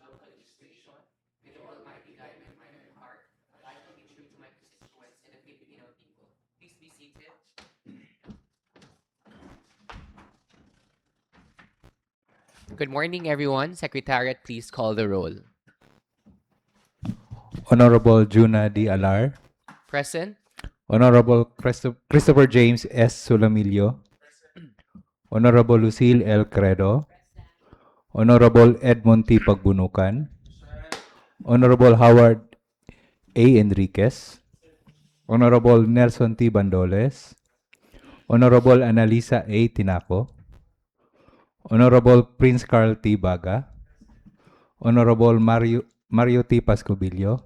local legislation with the almighty God in my mind and heart. I will be true to my constituents and the Filipino people. Please be seated. Good morning, everyone. Secretariat, please call the roll. Honorable Juna D. Alar, Present. Honorable Christopher James S. Sulamilio, Honorable Lucille L. Credo, Honorable Edmond T. Pagbunukan, Honorable Howard A. Enriquez, Honorable Nelson T. Bandoles, Honorable Analisa A. Tinaco, Honorable Prince Carl T. Baga, Honorable Mario T. Pascobilio,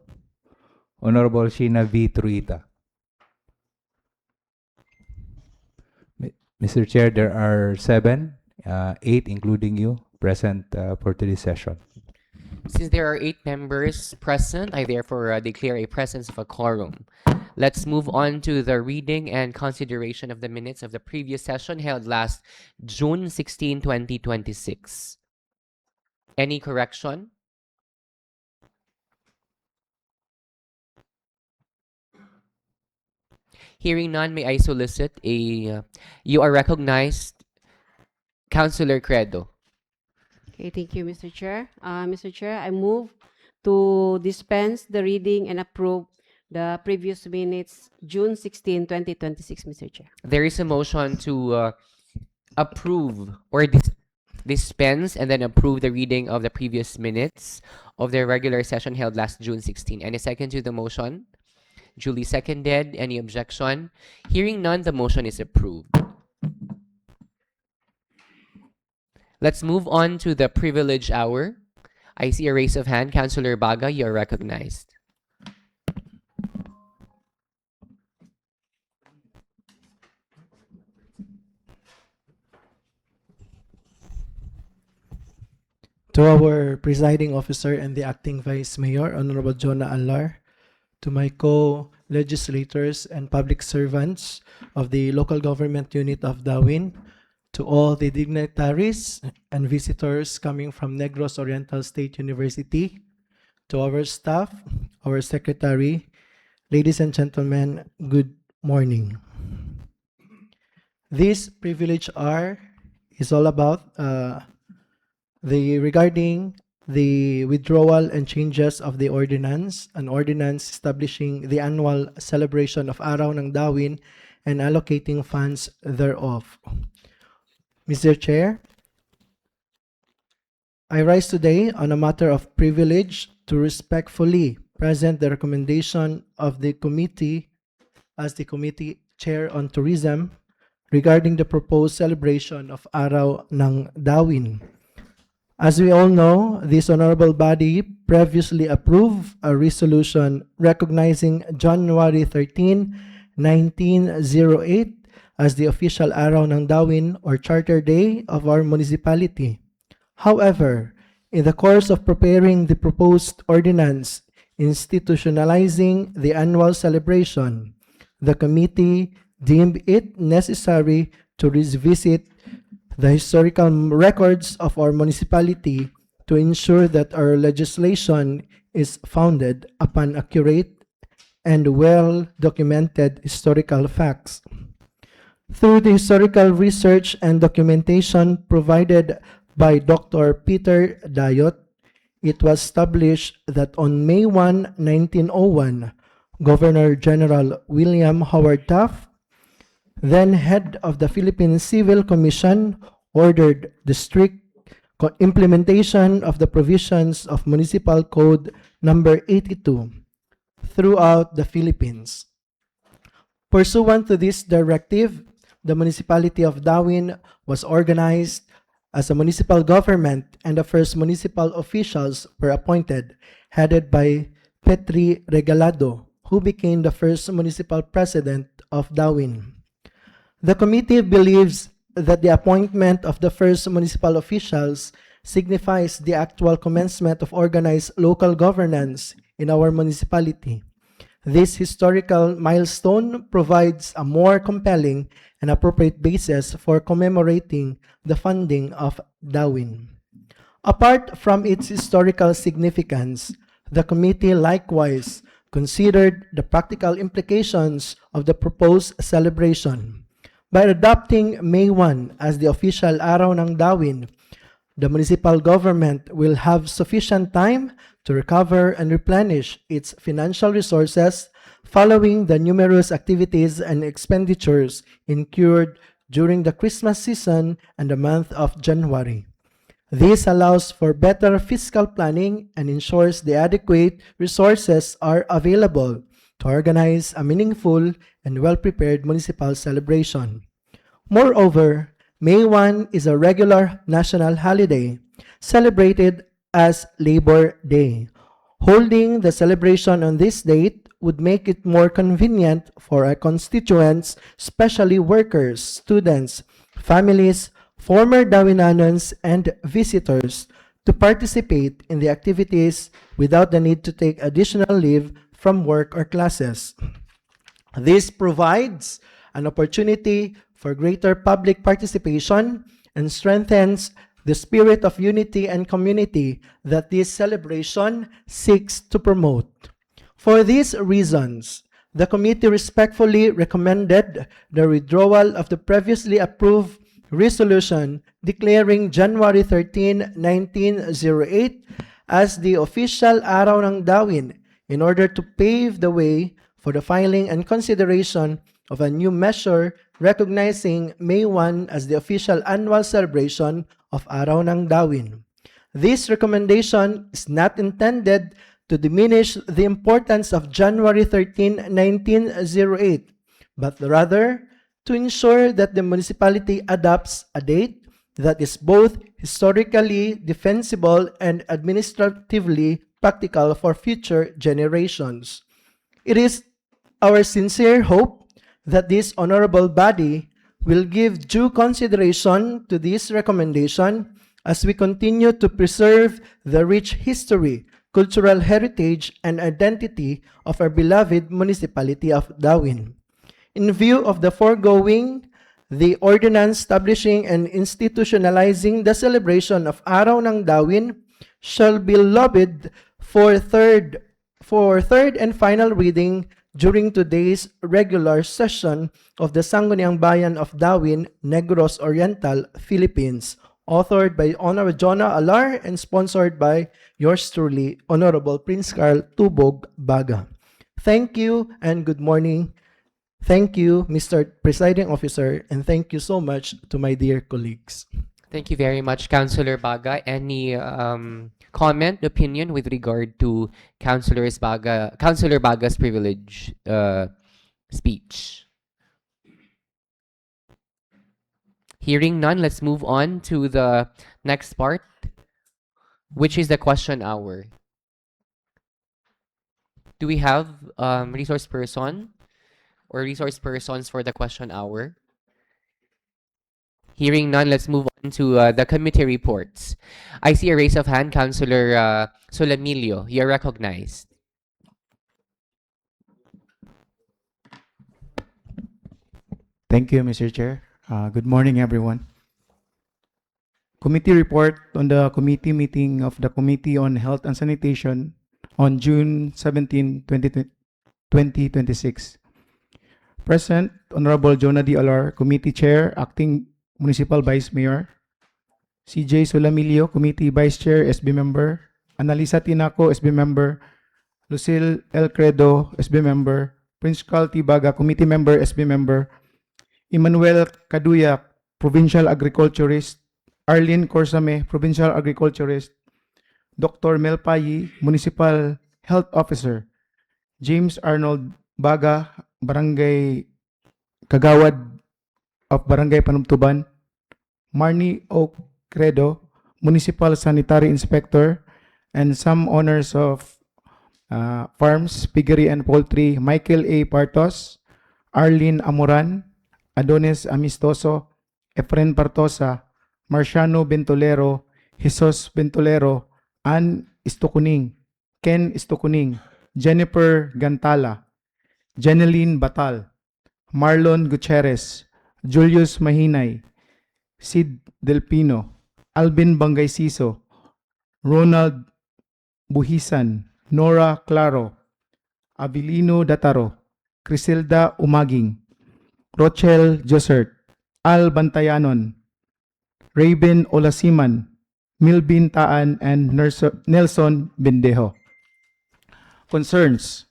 Honorable Sheena V. Truita. Mr. Chair, there are 7, 8 including you, present for today's session. Since there are 8 members present, I therefore declare a presence of a quorum. Let's move on to the reading and consideration of the minutes of the previous session held last June 16, 2026. Any correction? Hearing none, may I solicit a... you are recognized, Councilor Credo. Okay, thank you, Mr. Chair. Mr. Chair, I move to dispense the reading and approve the previous minutes, June 16, 2026, Mr. Chair. There is a motion to approve or dispense and then approve the reading of the previous minutes of the regular session held last June 16. Any second to the motion? Duly seconded. Any objection? Hearing none, the motion is approved. Let's move on to the privilege hour. I see a raise of hand. Councilor Baga, you are recognized. To our presiding officer and the acting vice mayor, Honorable Jonah Alar, to my co-legislators and public servants of the local government unit of Dawin, to all the dignitaries and visitors coming from Negros Oriental State University, to our staff, our secretary, ladies and gentlemen, good morning. This privilege hour is all about regarding the withdrawal and changes of the ordinance, an ordinance establishing the annual celebration of Araw ng Dawin and allocating funds thereof. Mr. Chair, I rise today on a matter of privilege to respectfully present the recommendation of the committee as the committee chair on tourism regarding the proposed celebration of Araw ng Dawin. As we all know, this honorable body previously approved a resolution recognizing January 13, 1908 as the official Araw ng Dawin or Charter Day of our municipality. However, in the course of preparing the proposed ordinance institutionalizing the annual celebration, the committee deemed it necessary to revisit the historical records of our municipality to ensure that our legislation is founded upon accurate and well-documented historical facts. Through the historical research and documentation provided by Dr. Peter Dayot, it was established that on May 1, 1901, Governor General William Howard Taft, then head of the Philippine Civil Commission, ordered the strict implementation of the provisions of Municipal Code number 82 throughout the Philippines. Pursuant to this directive, the municipality of Dawin was organized as a municipal government and the first municipal officials were appointed, headed by Petri Regalado, who became the first municipal president of Dawin. The committee believes that the appointment of the first municipal officials signifies the actual commencement of organized local governance in our municipality. This historical milestone provides a more compelling and appropriate basis for commemorating the founding of Dawin. Apart from its historical significance, the committee likewise considered the practical implications of the proposed celebration. By adopting May 1 as the official Araw ng Dawin, the municipal government will have sufficient time to recover and replenish its financial resources following the numerous activities and expenditures incurred during the Christmas season and the month of January. This allows for better fiscal planning and ensures the adequate resources are available to organize a meaningful and well-prepared municipal celebration. Moreover, May 1 is a regular national holiday celebrated as Labor Day. Holding the celebration on this date would make it more convenient for our constituents, especially workers, students, families, former Dawinanons, and visitors to participate in the activities without the need to take additional leave from work or classes. This provides an opportunity for greater public participation and strengthens the spirit of unity and community that this celebration seeks to promote. For these reasons, the committee respectfully recommended the withdrawal of the previously approved resolution declaring January 13, 1908 as the official Araw ng Dawin in order to pave the way for the filing and consideration of a new measure recognizing May 1 as the official annual celebration of Araw ng Dawin. This recommendation is not intended to diminish the importance of January 13, 1908, but rather to ensure that the municipality adopts a date that is both historically defensible and administratively practical for future generations. It is our sincere hope that this honorable body will give due consideration to this recommendation as we continue to preserve the rich history, cultural heritage, and identity of our beloved municipality of Dawin. In view of the foregoing, the ordinance establishing and institutionalizing the celebration of Araw ng Dawin shall be lobbied for third and final reading during today's regular session of the Sangguniang Bayan of Dawin, Negros Oriental, Philippines, authored by Honorable Jonah Alar and sponsored by yours truly, Honorable Prince Carl Tubog Baga. Thank you and good morning. Thank you, Mr. Presiding Officer, and thank you so much to my dear colleagues. Thank you very much, Councilor Baga. Any comment, opinion with regard to Councilor Baga's privilege speech? Hearing none, let's move on to the next part, which is the question hour. Do we have resource person or resource persons for the question hour? Hearing none, let's move on to the committee reports. I see a raise of hand, Councilor Solamilio. You're recognized. Thank you, Mr. Chair. Good morning, everyone. Committee report on the committee meeting of the Committee on Health and Sanitation on June 17, 2026. Present, Honorable Jonah D. Alar, Committee Chair, Acting Municipal Vice Mayor. CJ Solamilio, Committee Vice Chair, SB Member. Analisa Tinaco, SB Member. Lucille L. Credo, SB Member. Prince Carl T. Baga, Committee Member, SB Member. Emmanuel Caduya, Provincial Agriculturist. Arlene Corsame, Provincial Agriculturist. Dr. Mel Payi, Municipal Health Officer. James Arnold Baga, Barangay Kagawad of Barangay Panumtuban. Marnie O. Credo, Municipal Sanitary Inspector, and some owners of farms, piggery and poultry, Michael A. Partos, Arlene Amoran, Adonis Amistoso, Efren Partosa, Marciano Bentolero, Jesus Bentolero, Ann Istokuning, Ken Istokuning, Jennifer Gantala, Jeneline Batal, Marlon Gutierrez, Julius Mahinay, Sid Del Pino, Alvin Bangaisiso, Ronald Buhisan, Nora Claro, Abilino Dataro, Criselda Umaging, Rochelle Josert, Al Bantayanon, Raven Olasiman, Milbin Taan, and Nelson Bendejo. Concerns.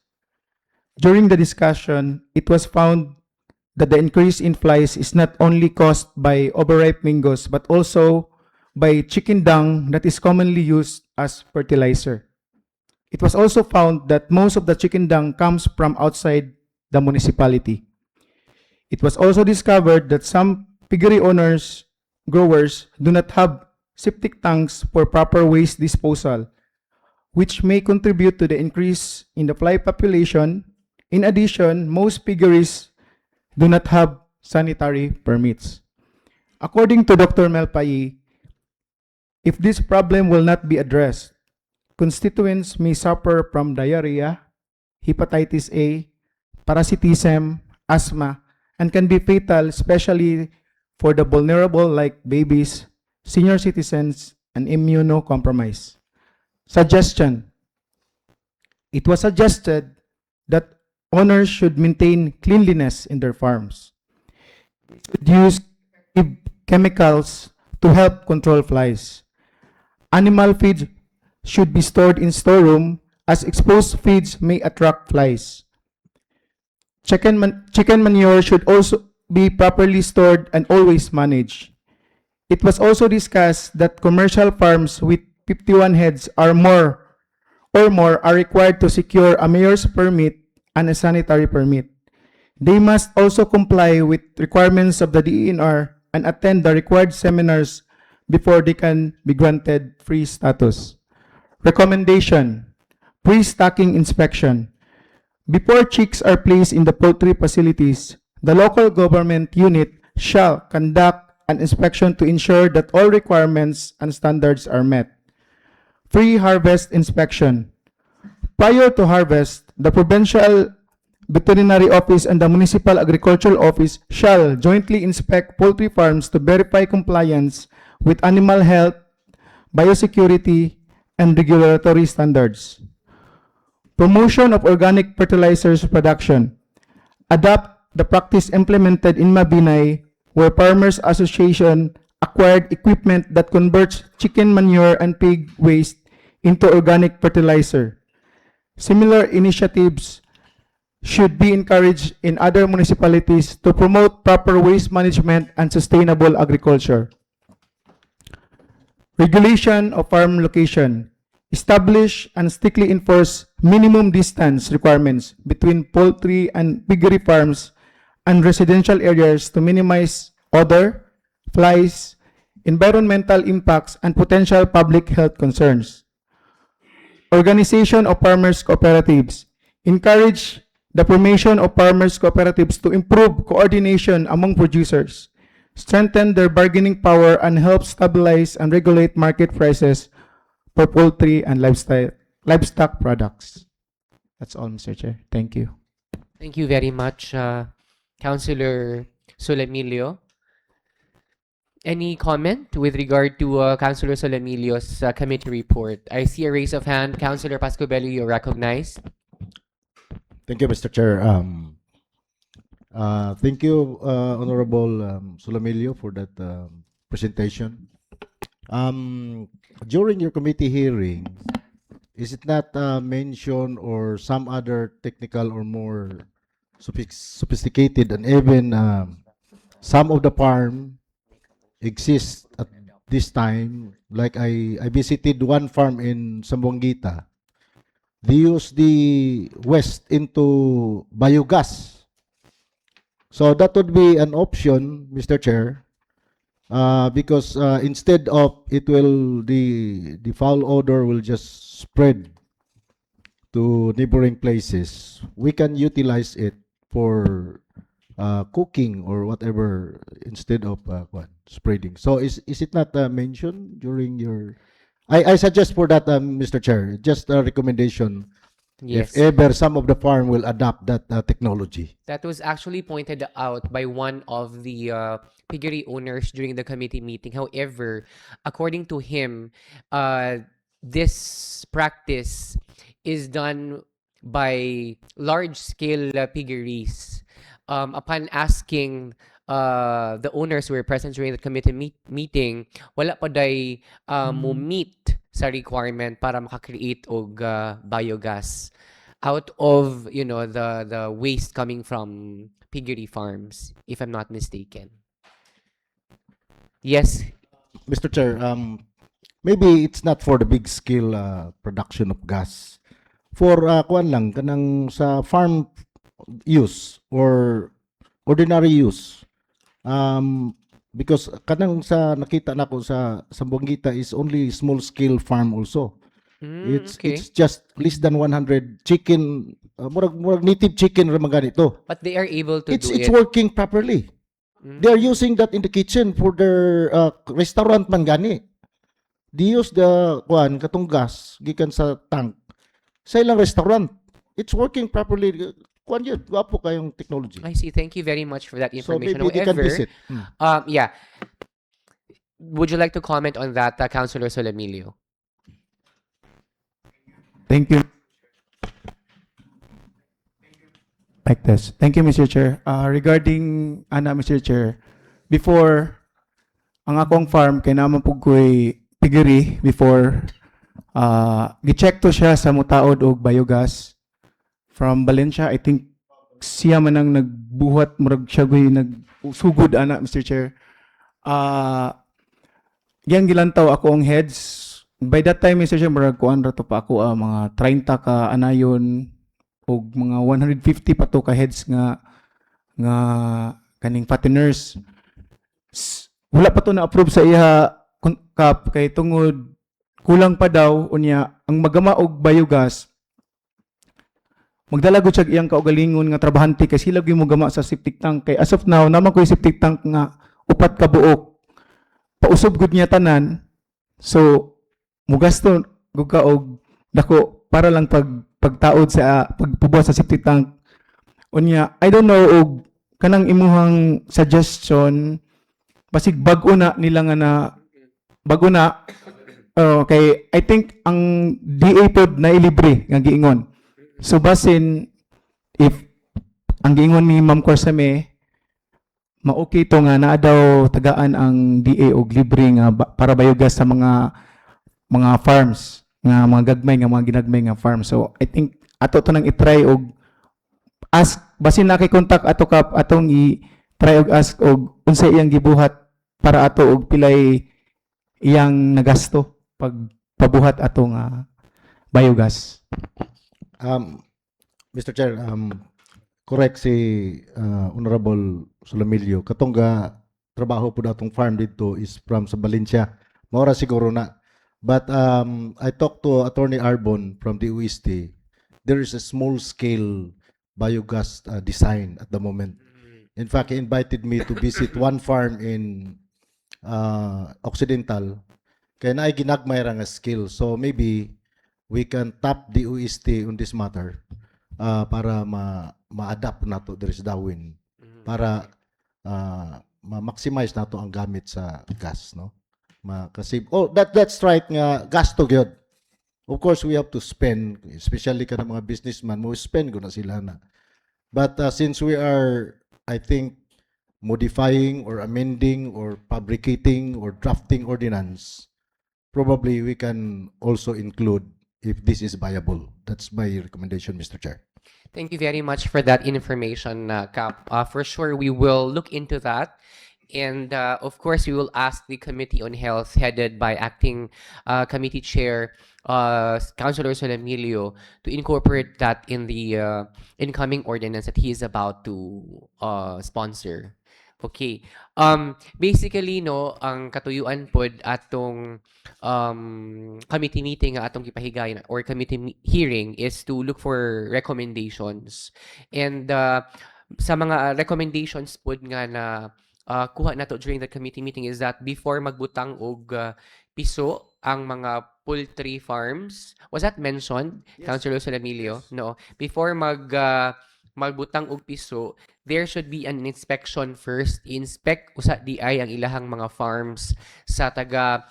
During the discussion, it was found that the increase in flies is not only caused by overripe mangoes but also by chicken dung that is commonly used as fertilizer. It was also found that most of the chicken dung comes from outside the municipality. It was also discovered that some piggery growers do not have septic tanks for proper waste disposal, which may contribute to the increase in the fly population. In addition, most piggeries do not have sanitary permits. According to Dr. Melpai, if this problem will not be addressed, constituents may suffer from diarrhea, hepatitis A, parasitism, asthma, and can be fatal, especially for the vulnerable like babies, senior citizens, and immunocompromised. Suggestion. It was suggested that owners should maintain cleanliness in their farms. They should use chemicals to help control flies. Animal feed should be stored in storeroom as exposed feeds may attract flies. Chicken manure should also be properly stored and always managed. It was also discussed that commercial farms with 51 heads or more are required to secure a mayor's permit and a sanitary permit. They must also comply with requirements of the DENR and attend the required seminars before they can be granted free status. Recommendation: pre-stocking inspection. Before chicks are placed in the poultry facilities, the local government unit shall conduct an inspection to ensure that all requirements and standards are met. Pre-harvest inspection. Prior to harvest, the Provincial Veterinary Office and the Municipal Agricultural Office shall jointly inspect poultry farms to verify compliance with animal health, biosecurity, and regulatory standards. Promotion of organic fertilizers production. Adopt the practice implemented in Mabinay, where Farmers Association acquired equipment that converts chicken manure and pig waste into organic fertilizer. Similar initiatives should be encouraged in other municipalities to promote proper waste management and sustainable agriculture. Regulation of farm location. Establish and strictly enforce minimum distance requirements between poultry and piggery farms and residential areas to minimize odor, flies, environmental impacts, and potential public health concerns. Organization of farmers' cooperatives. Encourage the formation of farmers' cooperatives to improve coordination among producers, strengthen their bargaining power, and help stabilize and regulate market prices for poultry and livestock products. That's all, Mr. Chair. Thank you. Thank you very much, Councilor Solemilio. Any comment with regard to Councilor Solemilio's committee report? I see a raise of hand. Councilor Pascobello, you're recognized. Thank you, Mr. Chair. Thank you, Honorable Solamilio, for that presentation. During your committee hearing, is it not mentioned or some other technical or more sophisticated and even some of the farm exist at this time? Like I visited one farm in Sambuangita. They use the waste into biogas. So that would be an option, Mr. Chair, because instead of the foul odor will just spread to neighboring places, we can utilize it for cooking or whatever instead of spreading. So is it not mentioned during your? I suggest for that, Mr. Chair, just a recommendation. Yes. If ever some of the farm will adopt that technology. That was actually pointed out by one of the piggery owners during the committee meeting. However, according to him, this practice is done by large-scale piggeries. Upon asking the owners who were present during the committee meeting, wala pa day mo meet sa requirement para makakreate og biogas out of the waste coming from piggery farms, if I'm not mistaken. Yes. Mr. Chair, maybe it's not for the big scale production of gas. For kuan lang kanang sa farm use or ordinary use. Because kanang sa nakita nako sa Sambuangita is only small scale farm also. Okay. It's just less than 100 chicken, murag native chicken ra man ganito. But they are able to It's do it's it. working properly. Mm. They are using that in the kitchen for their restaurant man gani. They use the kuan katong gas gikan sa tank sa ilang restaurant. It's working properly. Kuan yun, wapo kayong technology. I see. Thank you very much for that So information. maybe they can However, visit. yeah. Would you like to comment on that, Councilor Solemilio? Thank you. Like this. Thank you, Mr. Chair. Regarding, Mr. Chair, before, ang akong farm, kay naman po ko'y piggery before, gi-check to siya sa mutaod og biogas from Valencia. I think siya man ang nagbuhat, murag siya ko'y nagsugod, Mr. Chair. Yang gilantaw ako ang heads. By that time, Mr. Chair, murag kuan ra to pa ako mga 30 ka anayon o mga 150 pa to ka heads nga kaning fatteners. Wala pa to na-approve sa iya kap kay tungod kulang pa daw unya ang magama og biogas. Magdala gud siya iyang kaugalingon nga trabahante kay sila gyud mo gama sa septic tank kay as of now naman ko septic tank nga upat ka buok. Pausob gud niya tanan. So mugasto gud ka og dako para lang pagtaod sa pagpubuhat sa septic tank. Unya, I don't know og kanang imuhang suggestion basig bag-o na nila nga na bag-o na kay I think ang DA pod na ilibre nga giingon. So basin if ang giingon ni Ma'am Corsame ma-okay to nga naa daw tagaan ang DA og libre nga para biogas sa mga farms nga mga gagmay nga mga ginagmay nga farm. So I think ato to nang i-try og ask basin na kay contact ato kap atong i-try og ask og unsa iyang gibuhat para ato og pilay iyang nagasto pag pabuhat atong biogas. Mr. Chair, correct si Honorable Solemilio. Katong trabaho po datong farm dito is from sa Valencia. Maura siguro na. But I talked to Attorney Arbon from the UST. There is a small scale biogas design at the moment. In fact, he invited me to visit one farm in Occidental. Kaya na ay ginagmay ra nga skill. So maybe we can tap the UST on this matter para ma-adapt nato there is Darwin para ma-maximize nato ang gamit sa gas, no? Kasi that's right nga gasto gyud. Of course we have to spend, especially kada mga businessman mo spend gud na sila na. But since we are I think modifying or amending or fabricating or drafting ordinance, probably we can also include if this is viable. That's my recommendation, Mr. Chair. Thank you very much for that information, Kap. For sure, we will look into that. And of course, we will ask the Committee on Health, headed by Acting Committee Chair, Councilor Solemilio, to incorporate that in the incoming ordinance that he is about to sponsor. Okay. Basically, no, ang katuyuan pod atong committee meeting nga atong gipahigayon or committee hearing is to look for recommendations. And sa mga recommendations pod nga na kuha nato during the committee meeting is that before magbutang og piso ang mga poultry farms, was that mentioned, yes, Councilor Solemilio? No. Before magbutang og piso, there should be an inspection first. Inspect usa di ay ang ilahang mga farms sa taga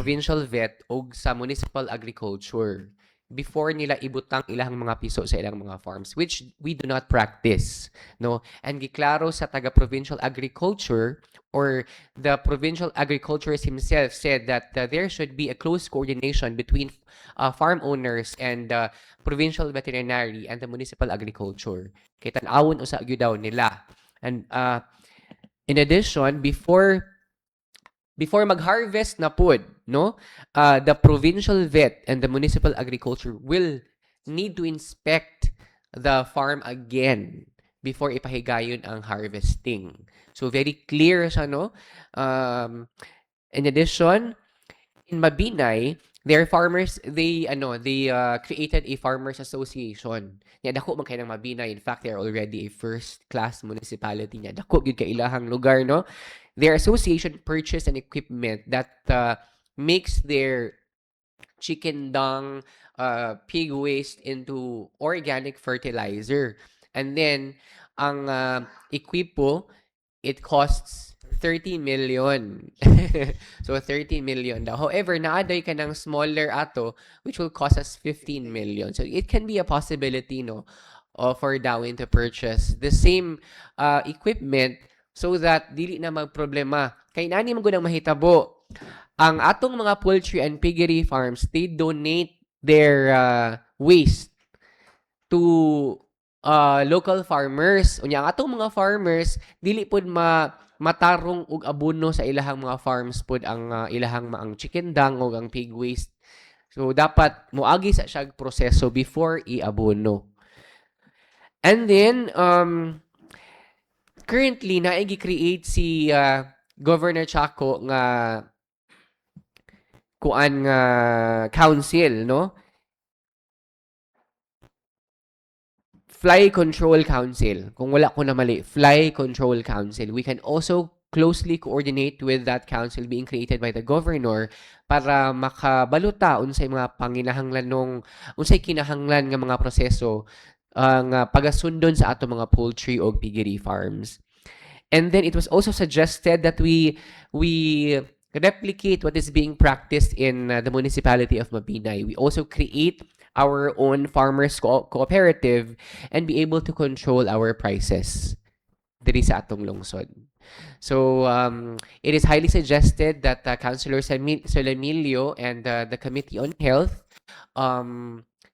provincial vet o sa municipal agriculture before nila ibutang ilang mga piso sa ilang mga farms, which we do not practice, no? And giklaro sa taga-provincial agriculture or the provincial agriculturist himself said that there should be a close coordination between farm owners and provincial veterinary and the municipal agriculture. Kaya tan-awon usa gyud daw nila. And in addition, before mag-harvest na pod, no? The provincial vet and the municipal agriculture will need to inspect the farm again before ipahigayon ang harvesting. So very clear siya, no? In addition, in Mabinay, their farmers, they created a farmers association. Nya dako man kay ng Mabinay. In fact, they are already a first-class municipality niya. Dako gyud kay ilahang lugar, no? Their association purchased an equipment that makes their chicken dung, pig waste into organic fertilizer. And then, ang equipo, it costs 30 million. So, 30 million daw. However, naaday ka ng smaller ato, which will cost us 15 million. So, it can be a possibility, no, for Dawin to purchase the same equipment so that dili na magproblema. Kay nani man gud ang mahitabo. Ang atong mga poultry and piggery farms, they donate their waste to local farmers. Unya ang atong mga farmers dili pod matarong og abono sa ilahang mga farms pod ang ilahang ang chicken dung o ang pig waste. So dapat moagi sa siya proseso before iabono. And then currently naigi-create si Governor Chaco nga kuan nga council, no? Fly Control Council. Kung wala ko na mali, Fly Control Council. We can also closely coordinate with that council being created by the governor para makabaluta unsay mga panginahanglan unsay kinahanglan nga mga proseso nga pagasundon sa ato mga poultry o piggery farms. And then it was also suggested that we replicate what is being practiced in the municipality of Mabinay. We also create our own farmers cooperative and be able to control our prices diri sa atong lungsod. So it is highly suggested that Councilor Solemilio and the Committee on Health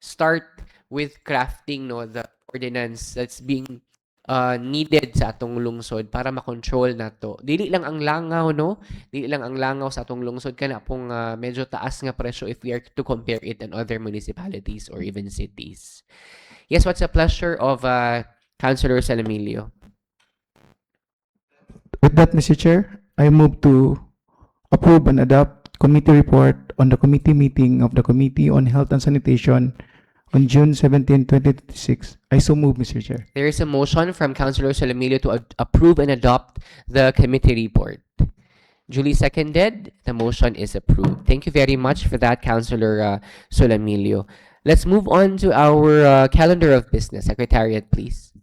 start with crafting the ordinance that's being needed sa atong lungsod para makontrol nato. Dili lang ang langaw, no? Dili lang ang langaw sa atong lungsod kana pong medyo taas nga presyo if we are to compare it in other municipalities or even cities. Yes, what's the pleasure of Councilor Salamilio? With that, Mr. Chair, I move to approve and adopt committee report on the committee meeting of the Committee on Health and Sanitation on June 17, 2026. I so move, Mr. Chair. There is a motion from Councilor Solemilio to approve and adopt the committee report. Duly seconded, the motion is approved. Thank you very much for that, Councilor Solemilio. Let's move on to our calendar of business. Secretariat, please.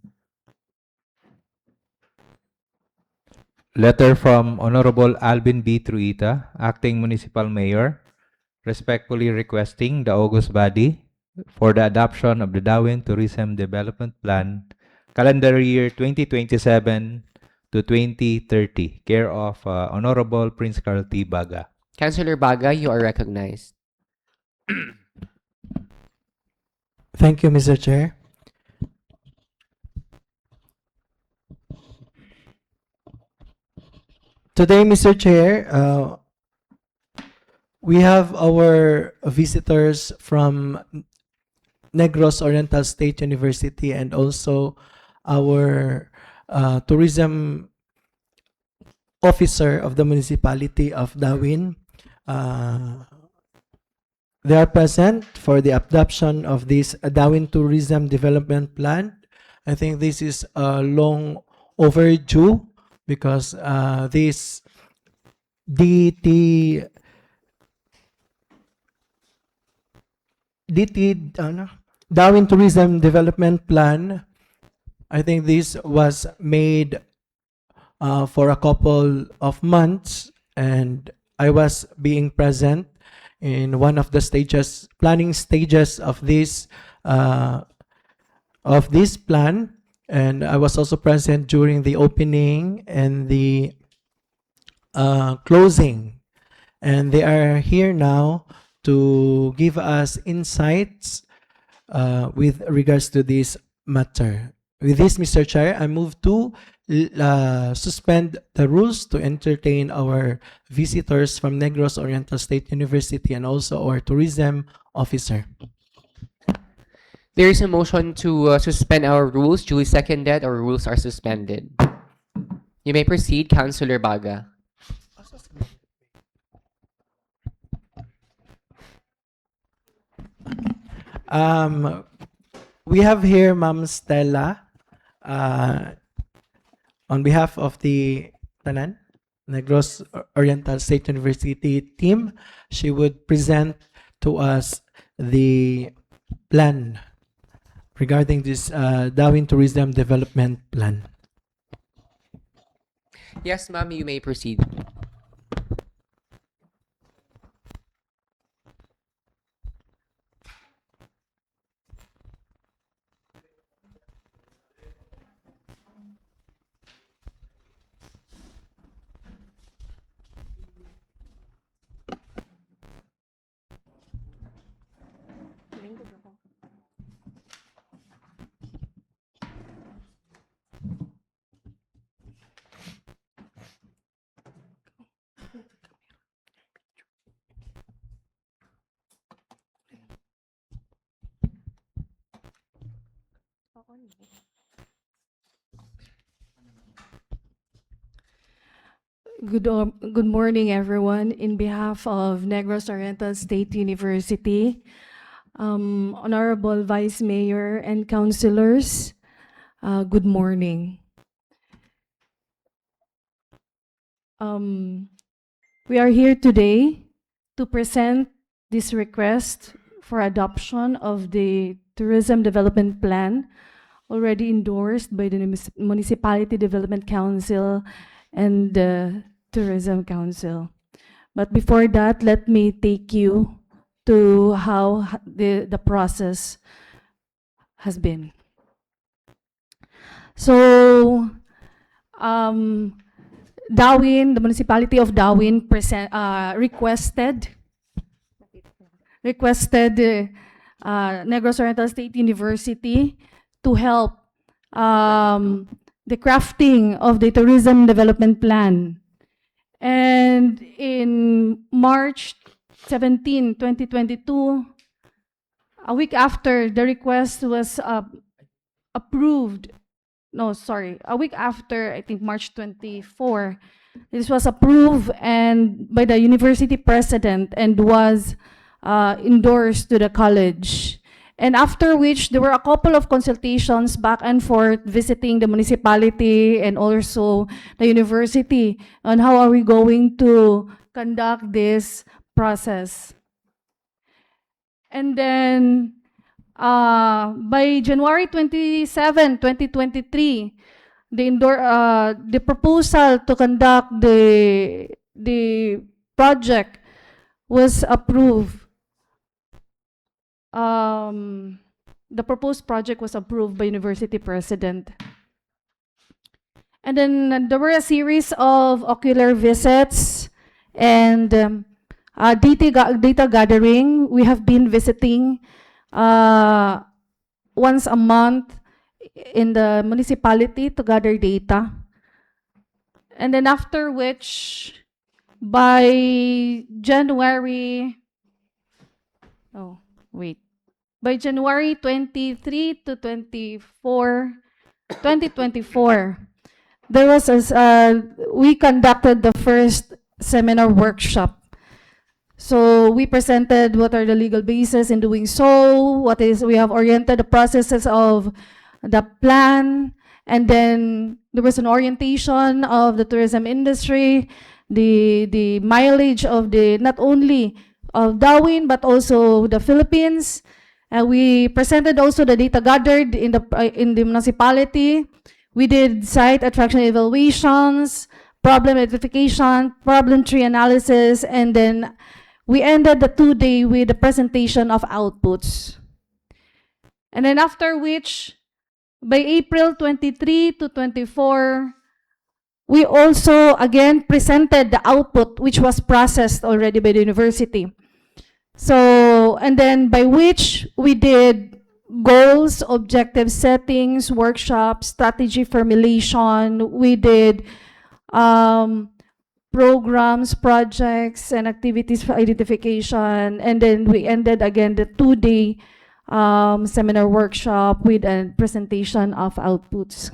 Letter from Honorable Alvin B. Truita, Acting Municipal Mayor, respectfully requesting the August body for the adoption of the Dawin Tourism Development Plan, calendar year 2027 to 2030, care of Honorable Prince Carl T. Baga. Councilor Baga, you are recognized. Thank you, Mr. Chair. Today, Mr. Chair, we have our visitors from Negros Oriental State University and also our tourism officer of the municipality of Dawin. They are present for the adoption of this Dawin Tourism Development Plan. I think this is long overdue because this Dawin Tourism Development Plan, I think this was made for a couple of months and I was being present in one of the stages, planning stages of this plan, and I was also present during the opening and the closing. And they are here now to give us insights with regards to this matter. With this, Mr. Chair, I move to suspend the rules to entertain our visitors from Negros Oriental State University and also our tourism officer. There is a motion to suspend our rules. Duly seconded. Our rules are suspended. You may proceed, Councilor Baga. We have here Ma'am Stella on behalf of the Tanan Negros Oriental State University team. She would present to us the plan regarding this Darwin Tourism Development Plan. Yes, ma'am, you may proceed. Good morning, everyone. In behalf of Negros Oriental State University, Honorable Vice Mayor and councilors, good morning. We are here today to present this request for adoption of the Tourism Development Plan already endorsed by the Municipality Development Council and the Tourism Council. But before that, let me take you to how the process has been. So, Darwin, the municipality of Darwin requested Negros Oriental State University to help the crafting of the tourism development plan. And in March 17, 2022, a week after the request was approved, a week after, I think March 24, this was approved and by the university president and was endorsed to the college. And after which, there were a couple of consultations back and forth, visiting the municipality and also the university on how are we going to conduct this process. And then, by January 27, 2023, the proposal to conduct the project was approved. The proposed project was approved by university president. And then there were a series of ocular visits and data gathering. We have been visiting once a month in the municipality to gather data. And then after which, by January 23 to 24, 2024, there was we conducted the first seminar workshop. So we presented what are the legal bases in doing so, we have oriented the processes of the plan, and then there was an orientation of the tourism industry, the mileage of not only of Darwin but also the Philippines. We presented also the data gathered in the municipality. We did site attraction evaluations, problem identification, problem tree analysis, and then We ended the 2-day with the presentation of outputs. And then after which, by April 23 to 24, we also again presented the output which was processed already by the university. So, and then by which we did goals, objective settings, workshops, strategy formulation. We did programs, projects, and activities for identification. And then we ended again the 2-day seminar workshop with a presentation of outputs.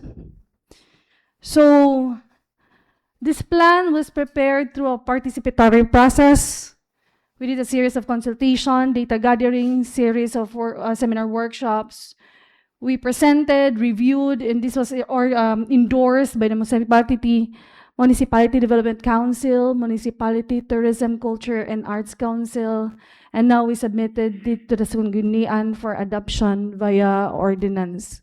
So this plan was prepared through a participatory process. We did a series of consultation, data gathering, series of seminar workshops. We presented, reviewed, and this was endorsed by the Municipality Development Council, Municipality Tourism, Culture, and Arts Council, and now we submitted it to the Sangguniang for adoption via ordinance.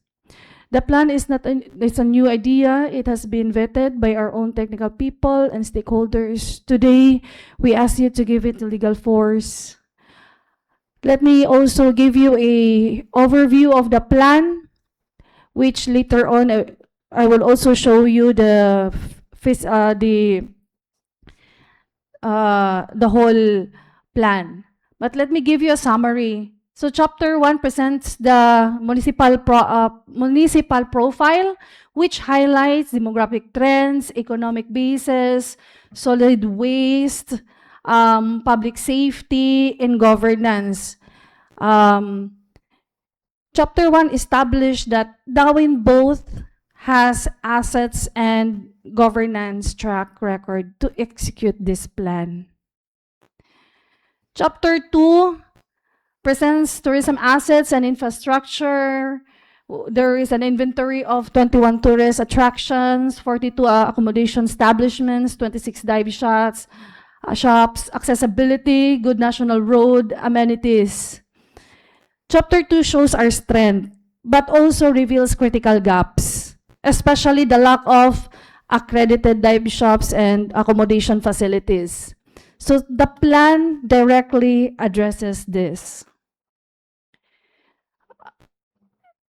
The plan is it's a new idea. It has been vetted by our own technical people and stakeholders. Today, we ask you to give it legal force. Let me also give you a overview of the plan, which later on I will also show you the whole plan. But let me give you a summary. So Chapter 1 presents the municipal profile, which highlights demographic trends, economic basis, solid waste, public safety, and governance. Chapter 1 established that Dawin both has assets and governance track record to execute this plan. Chapter 2 presents tourism assets and infrastructure. There is an inventory of 21 tourist attractions, 42 accommodation establishments, 26 dive shops, accessibility, good national road, amenities. Chapter 2 shows our strength, but also reveals critical gaps, especially the lack of accredited dive shops and accommodation facilities. So the plan directly addresses this.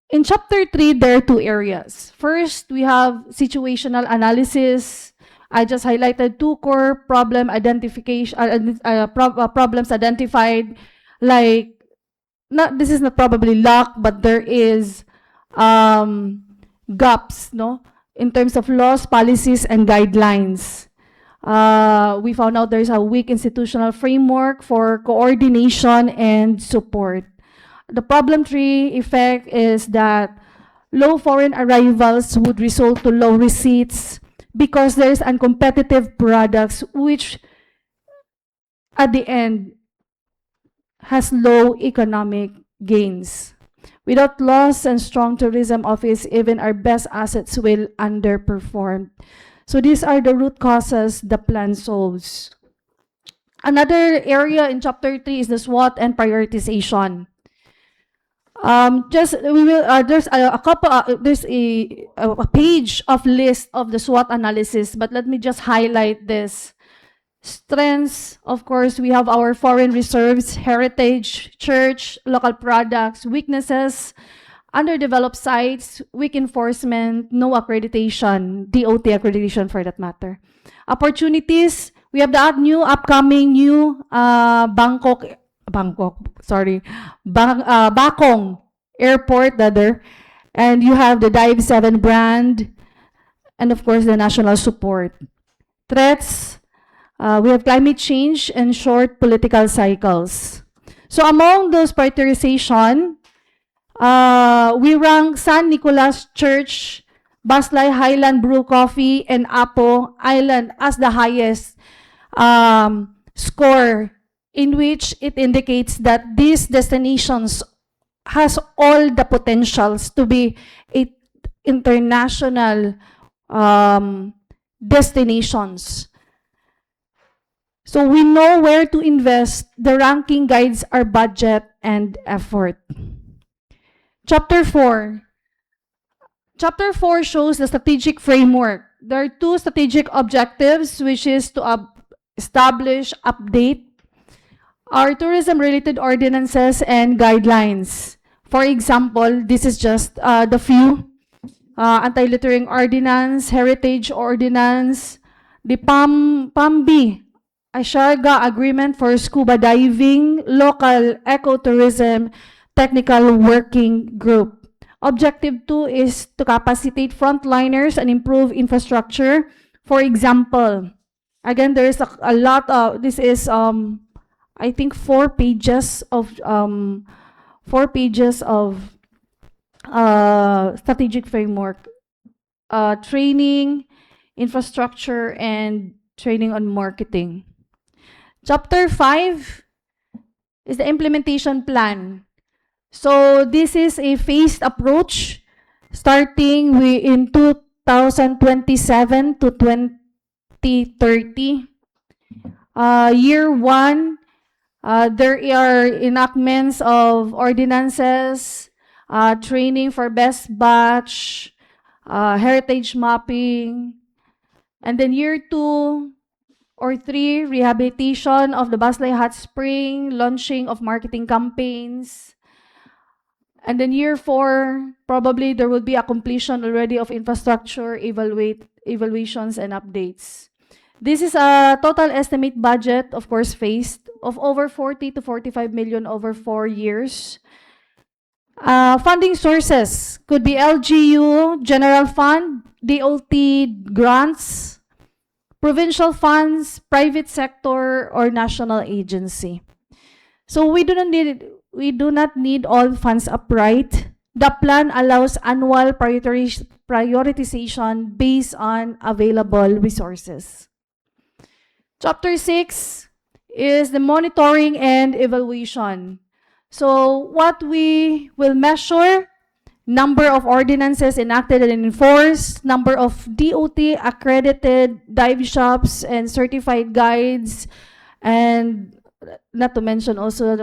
In Chapter 3, there are 2 areas. First, we have situational analysis. I just highlighted 2 core problem identification, problems identified, like, this is not probably luck, but there is gaps, no, in terms of laws, policies, and guidelines. We found out there's a weak institutional framework for coordination and support. The problem 3 effect is that low foreign arrivals would result to low receipts because there's uncompetitive products which at the end has low economic gains. Without laws and strong tourism office, even our best assets will underperform. So these are the root causes the plan solves. Another area in Chapter 3 is the SWOT and prioritization. There's a page of list of the SWOT analysis, but let me just highlight this. Strengths, of course, we have our foreign reserves, heritage, church, local products. Weaknesses, underdeveloped sites, weak enforcement, no accreditation, DOT accreditation for that matter. Opportunities, we have the upcoming Bakong Airport, and you have the Dive 7 brand, and of course the national support. Threats, we have climate change and short political cycles. So among those prioritization, we rank San Nicolas Church, Baslay Highland Brew Coffee, and Apo Island as the highest score, in which it indicates that these destinations has all the potentials to be international destinations. So we know where to invest. The ranking guides our budget and effort. Chapter 4. Chapter 4 shows the strategic framework. There are 2 strategic objectives, which is to establish, update are tourism-related ordinances and guidelines. For example, this is just the few. Anti-littering ordinance, heritage ordinance, the PAMB, Asharga Agreement for Scuba Diving, Local Ecotourism Technical Working Group. Objective 2 is to capacitate frontliners and improve infrastructure. For example, again, there is a lot of, this is, I think, 4 pages of strategic framework, training, infrastructure, and training on marketing. Chapter 5 is the implementation plan. So this is a phased approach starting in 2027 to 2030. Year 1, there are enactments of ordinances, training for best batch, heritage mapping, and then year 2 or 3, rehabilitation of the Baslay Hot Spring, launching of marketing campaigns. And then year 4, probably there will be a completion already of infrastructure, evaluations, and updates. This is a total estimate budget, of course, phased, of over 40 to 45 million over 4 years. Funding sources could be LGU, General Fund, DOT grants, provincial funds, private sector, or national agency. So we do not need all funds upright. The plan allows annual prioritization based on available resources. Chapter 6 is the monitoring and evaluation. So what we will measure: number of ordinances enacted and enforced, number of DOT accredited dive shops and certified guides, and not to mention also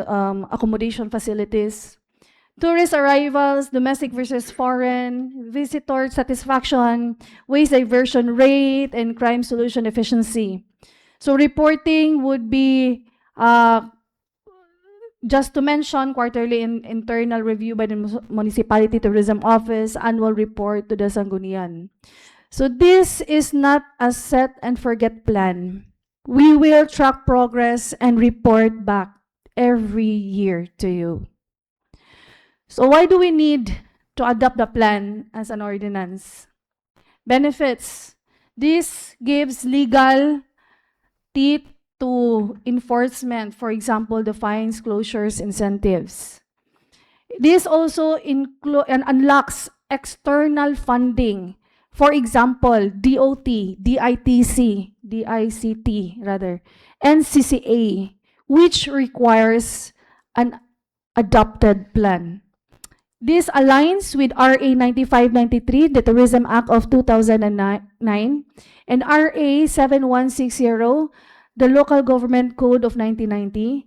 accommodation facilities, tourist arrivals, domestic versus foreign, visitor satisfaction, waste diversion rate, and crime solution efficiency. So reporting would be, just to mention, quarterly internal review by the Municipality Tourism Office, annual report to the Sangguniang. So this is not a set and forget plan. We will track progress and report back every year to you. So why do we need to adopt the plan as an ordinance? Benefits. This gives legal teeth to enforcement, for example, the fines, closures, incentives. This also unlocks external funding. For example, DOT, DICT rather, and CCA, which requires an adopted plan. This aligns with RA 9593, the Tourism Act of 2009, and RA 7160, the Local Government Code of 1990.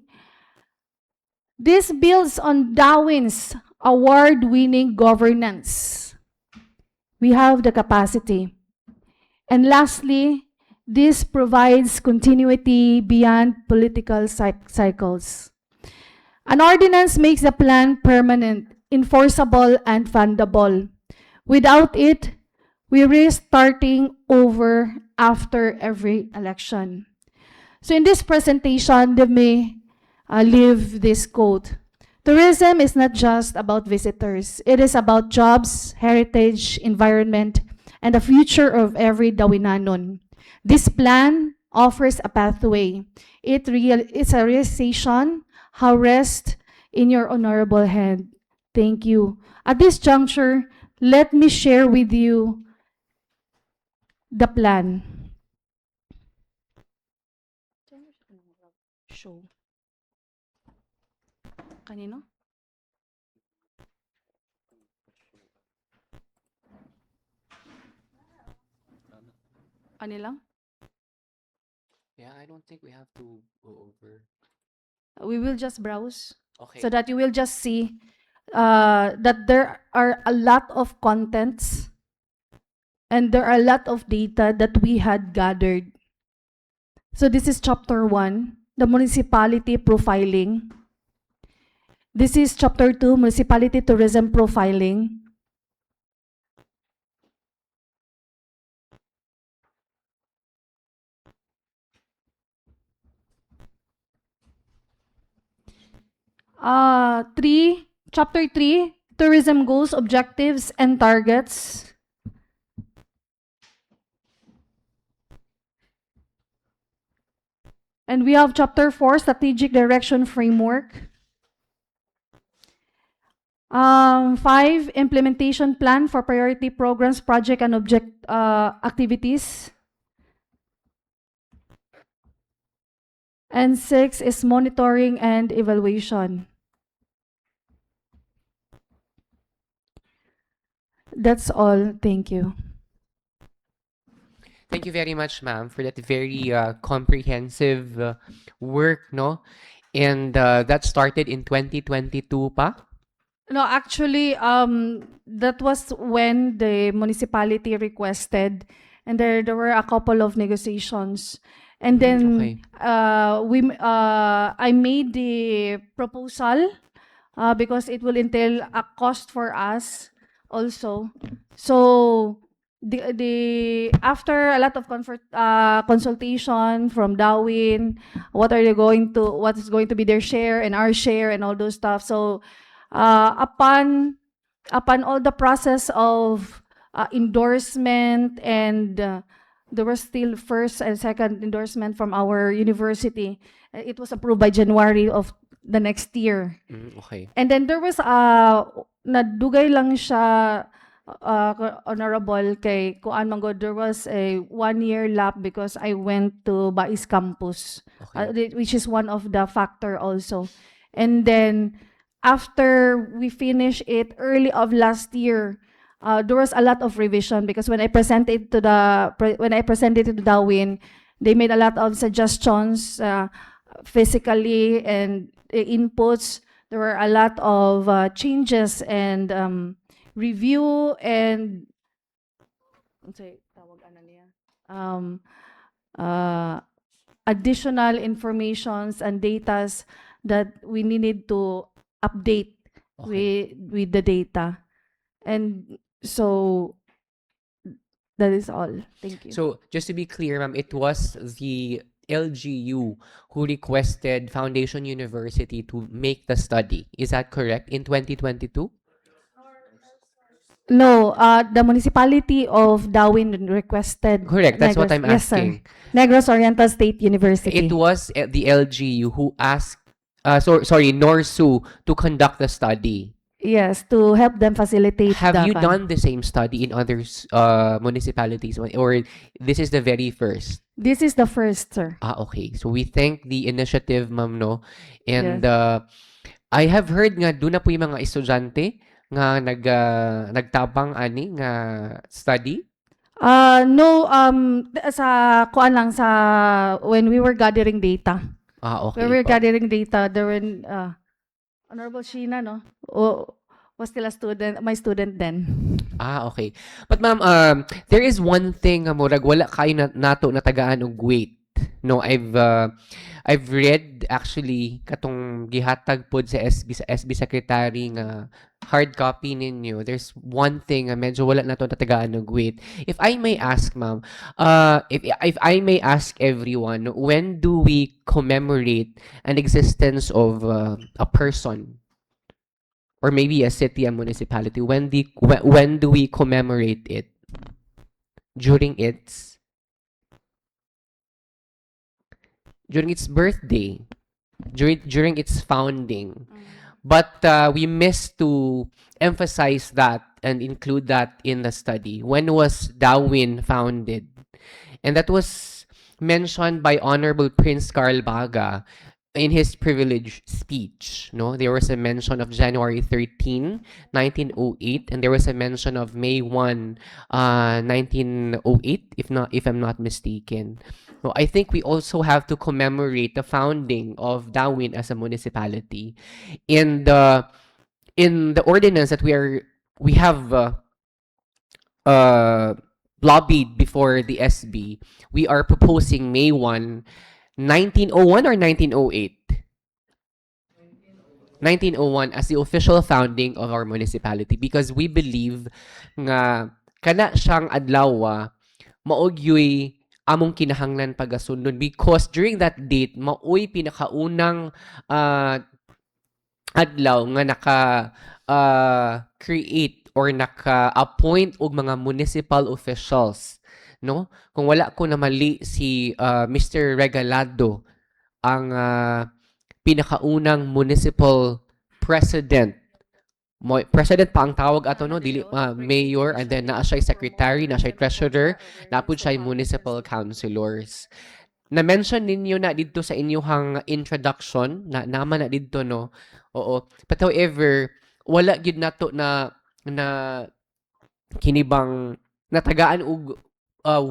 This builds on Darwin's award-winning governance. We have the capacity. And lastly, this provides continuity beyond political cycles. An ordinance makes the plan permanent, enforceable, and fundable. Without it, we risk starting over after every election. So in this presentation, let me leave this quote. Tourism is not just about visitors. It is about jobs, heritage, environment, and the future of every Dawinanon. This plan offers a pathway. It's a realization. How rest in your honorable hand. Thank you. At this juncture, let me share with you the plan. Show. Kanino? Kanila? Yeah, I don't think we have to go over. We will just browse Okay. so that you will just see that there are a lot of contents and there are a lot of data that we had gathered. So this is chapter 1. the municipality profiling. This is Chapter 2, Municipality Tourism Profiling. Chapter 3, Tourism Goals, Objectives, and Targets. And we have Chapter 4, Strategic Direction Framework. 5, Implementation Plan for Priority Programs, Project, and Object Activities. And 6 is Monitoring and Evaluation. That's all. Thank you. Thank you very much, ma'am, for that very comprehensive work, no? And that started in 2022 pa? No, actually, that was when the municipality requested, and there were a couple of negotiations. And then I made the proposal because it will entail a cost for us also. So the after a lot of consultation from Darwin, what is going to be their share and our share and all those stuff. So upon all the process of endorsement, and there was still first and second endorsement from our university. It was approved by January of the next year. Okay. And then there was nadugay lang siya, honorable, kay Kuan Manggod. There was a 1-year lap because I went to Bais campus, Okay. which is one of the factor also. And then after we finished it early of last year, there was a lot of revision because when I presented to Darwin, they made a lot of suggestions physically and inputs. There were a lot of changes and review and additional informations and datas that we needed to update with the data. And so that is all. Thank you. So just to be clear, ma'am, it was the LGU who requested Foundation University to make the study. Is that correct? In 2022? No, the municipality of Darwin requested. Correct. That's what Negros- I'm yes, sir. asking. Negros Oriental State University. It was the LGU who asked, NORSU to conduct the study. Yes, to help them facilitate. Have you the done the same study in other municipalities, or this is the very first? This is the first, sir. Okay. So we thank the initiative, ma'am, no? And I have heard nga doon na po yung mga estudyante nga nagtabang ani nga study. No, sa kuan lang sa when we were gathering data. Okay. When we were po. gathering data, there were Honorable Sheena, no? Was still a student, my student then. Okay. But ma'am, there is one thing nga murag wala kayo nato natagaan og weight. No, I've read actually katong gihatag pod sa SB secretary nga hard copy ninyo. There's one thing nga medyo wala nato natagaan og weight. If I may ask, ma'am, if I may ask everyone, when do we commemorate an existence of a person? Or maybe a city, a municipality, when do we commemorate it? During its birthday, during its founding. But we miss to emphasize that and include that in the study. When was Darwin founded? And that was mentioned by Honorable Prince Carl Baga in his privilege speech. No, there was a mention of January 13, 1908, and there was a mention of May 1, 1908, if I'm not mistaken. So I think we also have to commemorate the founding of Darwin as a municipality. In the ordinance that we have lobbied before the SB, we are proposing May 1 1901 or 1908? 1901 as the official founding of our municipality because we believe nga kana siyang adlaw maog yoy among kinahanglan pagasundon because during that date maoy pinakaunang adlaw nga naka create or naka-appoint og mga municipal officials, no? Kung wala ko na mali si Mr. Regalado ang pinakaunang municipal president. President pa ang tawag ato, no? Dili mayor, and then naa siya secretary, naa siya treasurer, napud siya municipal councilors. Na-mention ninyo na dito sa inyong introduction, na naman na dito, no? Oo. But however, wala gyud nato na kinibang natagaan og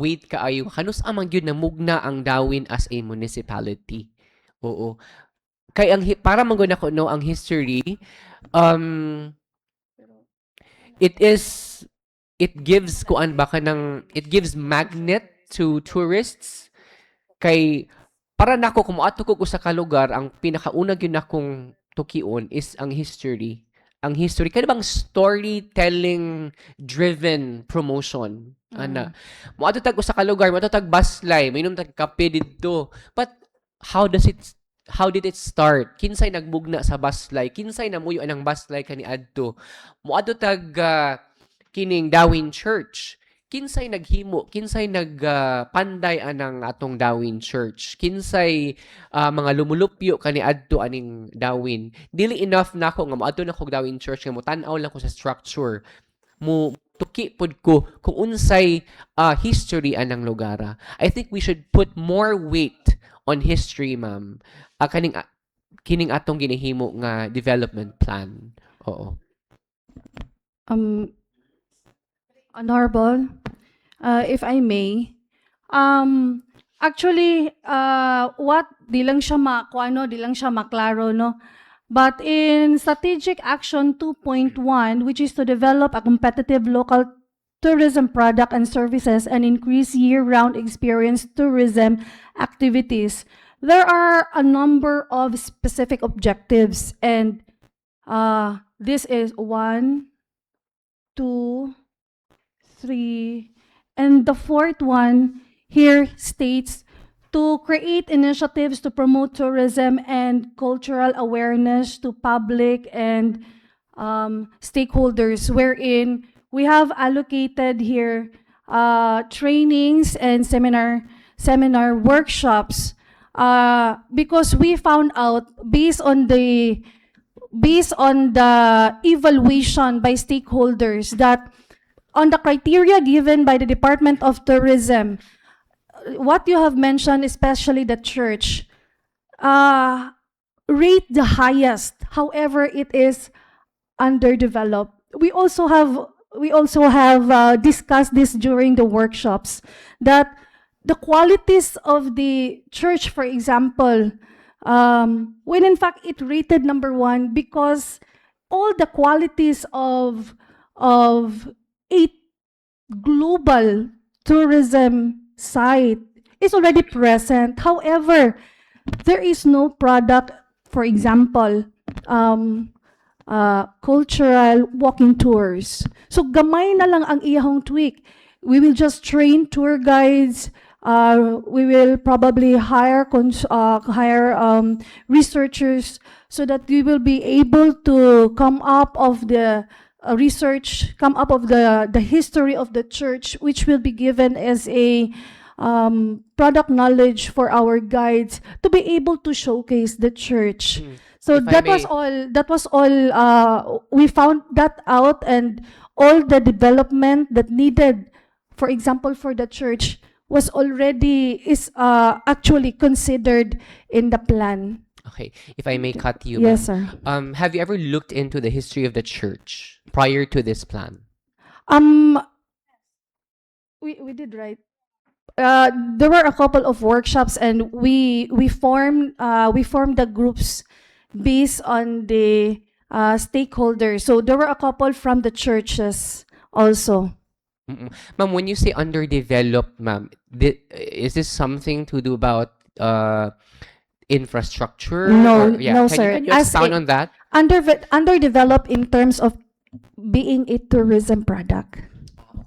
weight kaayo. Kanus amang gyud na mugna ang Dawin as a municipality. Oo. Kay ang para manggod ako no ang history it gives kuan ba ka ng it gives magnet to tourists kay para nako kung moadto ko sa ka lugar ang pinakauna gyud nakong tukion is ang history kaya bang storytelling driven promotion ana moadto tag usa ka lugar moadto tag baslay mainom tag kape didto but how did it start? Kinsay nagbugna sa baslay? Kinsay namuyo anang baslay kaniadto? Moadto tag kining Dawin Church. Kinsay naghimo? Kinsay nagpanday anang atong Dawin Church? Kinsay mga lumulupyo kaniadto aning Dawin? Dili enough nako nga moadto na kog Dawin Church nga mo tan-aw lang ko sa structure. Mo tuki pod ko kung unsay history anang lugara. I think we should put more weight on history, ma'am. Kining atong ginihimo nga development plan. Oo. Honorable, if I may, actually, what di lang siya makuano, di lang siya maklaro, no? But in Strategic Action 2.1, which is to develop a competitive local tourism product and services and increase year-round experience tourism activities, there are a number of specific objectives, and this is 1, 2, 3, and the fourth one here states to create initiatives to promote tourism and cultural awareness to public and stakeholders, wherein we have allocated here trainings and seminar workshops because we found out based on the evaluation by stakeholders that on the criteria given by the Department of Tourism, what you have mentioned, especially the church, rate the highest. However, it is underdeveloped. We also have discussed this during the workshops that the qualities of the church, for example, when in fact it rated number 1 because all the qualities of a global tourism site is already present. However, there is no product, for example, cultural walking tours. So gamay na lang ang iyahong tweak. We will just train tour guides. We will probably hire researchers so that we will be able to come up of the the history of the church, which will be given as a product knowledge for our guides to be able to showcase the church. So If I that was may- all. We found that out, and all the development that needed, for example, for the church, was actually considered in the plan. Okay. If I may cut you, Yes, ma'am. sir. Have you ever looked into the history of the church prior to this plan? We did, right? There were a couple of workshops, and we formed the groups based on the stakeholders. So there were a couple from the churches also. Mm-mm. Ma'am, when you say underdeveloped, ma'am, is this something to do about infrastructure? No, or, yeah, no, can sir. You, can you As expound a- on that? Underdeveloped in terms of being a tourism product.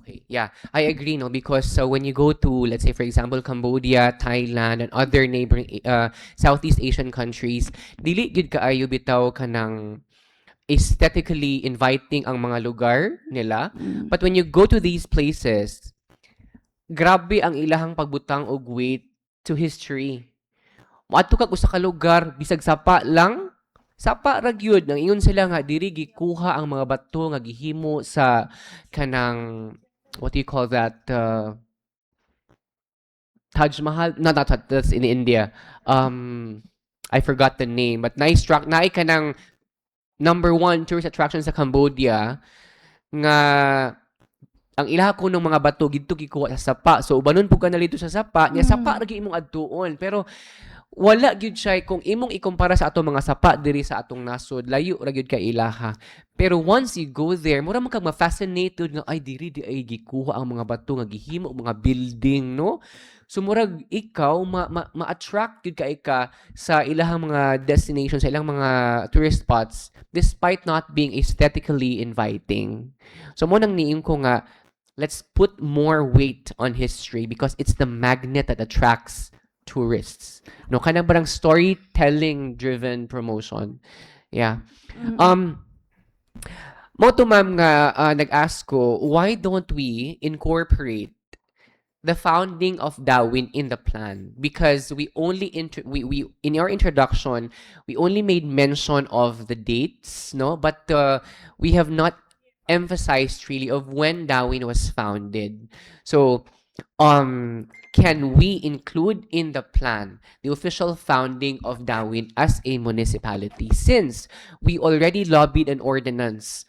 Okay, yeah, I agree, no, because when you go to, let's say, for example, Cambodia, Thailand, and other neighboring Southeast Asian countries, dili gid kaayo bitaw kanang aesthetically inviting ang mga lugar nila. But when you go to these places, grabe ang ilahang pagbutang og weight to history. Moadto kag usa ka lugar bisag sapa lang, sapa ra gyud nang ingon sila nga diri gikuha ang mga bato nga gihimo sa kanang what do you call that Taj Mahal, no, not Taj, that's in India. I forgot the name, but nice struck na kanang #1 tourist attraction sa Cambodia nga ang ilaha ko ng mga bato gidto gikuha sa sapa. So ubanon pug ka nalito sa sapa, nya sapa ra gyud imong adtuon. Pero wala gyud siya kung imong ikumpara sa atong mga sapa diri sa atong nasod, layo ra gyud kay ilaha. Pero once you go there, mura man kag ma-fascinated nga ay diri di ay gikuha ang mga bato nga gihimo mga building, no? So murag ikaw ma-attract gyud ka sa ilahang mga destinations, sa ilang mga tourist spots despite not being aesthetically inviting. So mo nang niing ko nga let's put more weight on history because it's the magnet that attracts tourists. No, kanang barang storytelling driven promotion. Yeah. Mo to ma'am nga nag-ask ko, why don't we incorporate the founding of Darwin in the plan? Because we only we in our introduction we only made mention of the dates, no, but we have not emphasized really of when Darwin was founded. So can we include in the plan the official founding of Darwin as a municipality, since we already lobbied an ordinance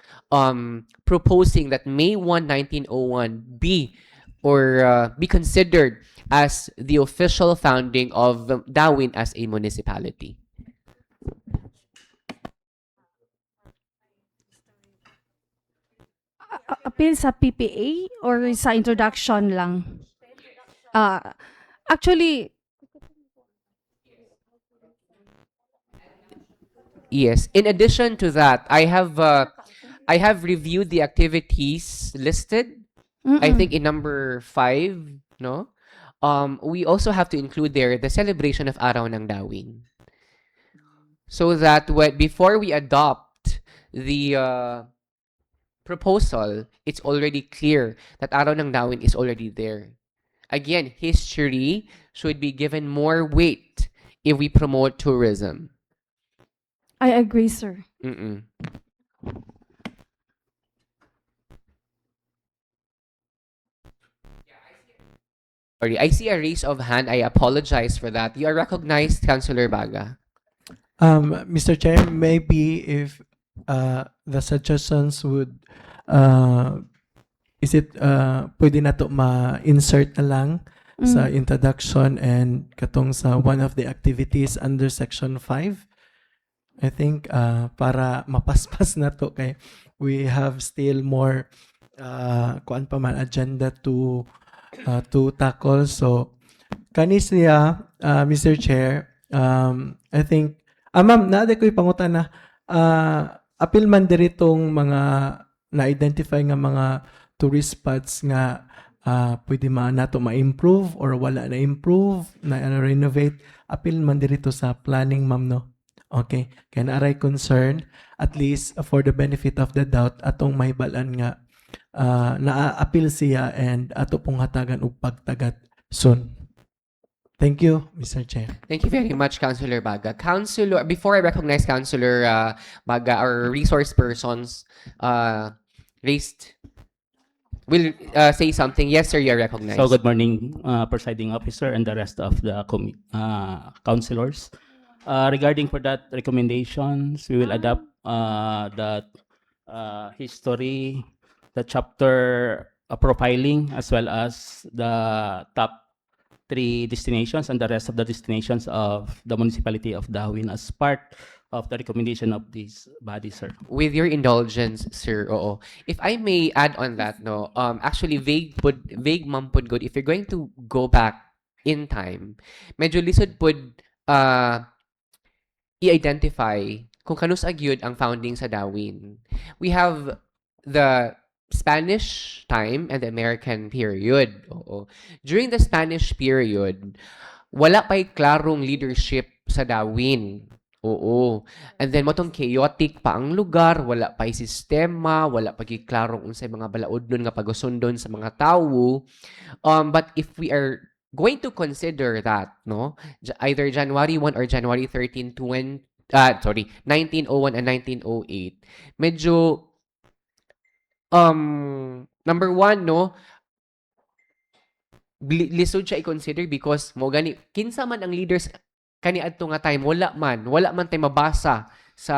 proposing that May 1, 1901 be considered as the official founding of Darwin as a municipality? Appeal sa PPA or sa introduction lang? Actually, Yes. In addition to that, I have reviewed the activities listed. I think in number 5, no? We also have to include there the celebration of Araw ng Dawin. So that before we adopt the proposal, it's already clear that Araw ng Dawin is already there. Again, history should be given more weight if we promote tourism. I agree, sir. Mm-mm. Sorry, I see a raise of hand. I apologize for that. You are recognized, Councilor Baga. Mr. Chair, maybe if the suggestions would is it pwede na to ma-insert na lang sa introduction and katong sa one of the activities under section 5. I think para mapaspas na to kay we have still more kuan pa man agenda to tackle. So kanis niya Mr. Chair, I think ma'am, naade ko'y pangutan na apil man diri tong mga na-identify nga mga tourist spots nga pwede nato ma-improve or wala na improve, na renovate, apil man diri to sa planning, ma'am, no? Okay, kaya naaray concern, at least for the benefit of the doubt, atong mahibalan nga naa-apil siya and ato pong hatagan og pagtagat soon. Thank you, Mr. Chair. Thank you very much, Councilor Baga. Councilor, before I recognize Councilor Baga, our resource persons raised will say something. Yes, sir, you're recognized. So good morning, presiding officer and the rest of the councilors. Regarding for that recommendations, we will adopt the history, the chapter profiling, as well as the top 3 destinations and the rest of the destinations of the municipality of Darwin as part of the recommendation of this body, sir. With your indulgence, sir, oo. If I may add on that, no, actually, vague man pud good. If you're going to go back in time, medyo lisod pod i-identify kung kanus agyud ang founding sa Darwin. We have the Spanish time and the American period. Oo. During the Spanish period, wala pa'y klarong leadership sa Darwin. Oo. And then motong chaotic pa ang lugar, wala pa'y sistema, wala pa'y klarong unsay mga balaod nun nga pagusundon sa mga tawo. But if we are going to consider that, no, either January 1 or January 13, 1901 and 1908, medyo, number one, no, lisod siya i-consider because mo gani, kinsa man ang leaders kani adto nga time, wala man tay mabasa sa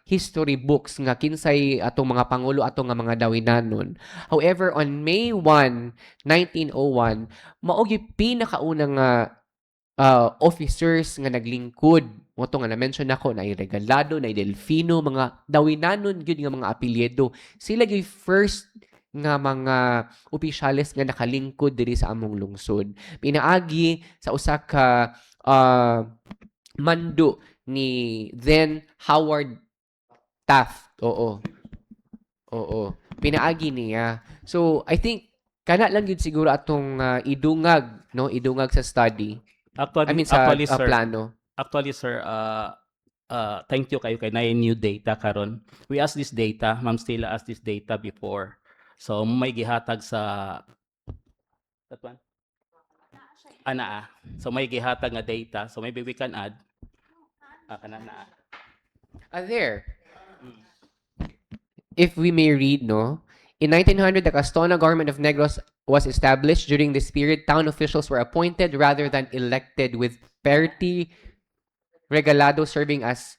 history books nga kinsay atong mga pangulo atong nga mga dawinanon. However, on May 1, 1901, mao gyud pinakaunang officers nga naglingkod. Mo to nga na-mention ako na Regalado, na Delfino, mga dawinanon gyud nga mga apelyido. Sila gyud first nga mga opisyales nga nakalingkod diri sa among lungsod. Pinaagi sa usa ka mando ni then Howard Taft. Oo. Pinaagi niya. So, I think kana lang yun siguro atong idungag, no? Idungag sa study. Actually, I mean sa sir, plano. Actually, sir, thank you kayo kay na new data karon. We asked this data, Ma'am Stella asked this data before. So may gihatag sa that one? Ana. So may gihatag nga data. So maybe we can add kana na. There. If we may read, no? In 1900, the Castona government of Negros was established. During this period, town officials were appointed rather than elected, with Perti Regalado serving as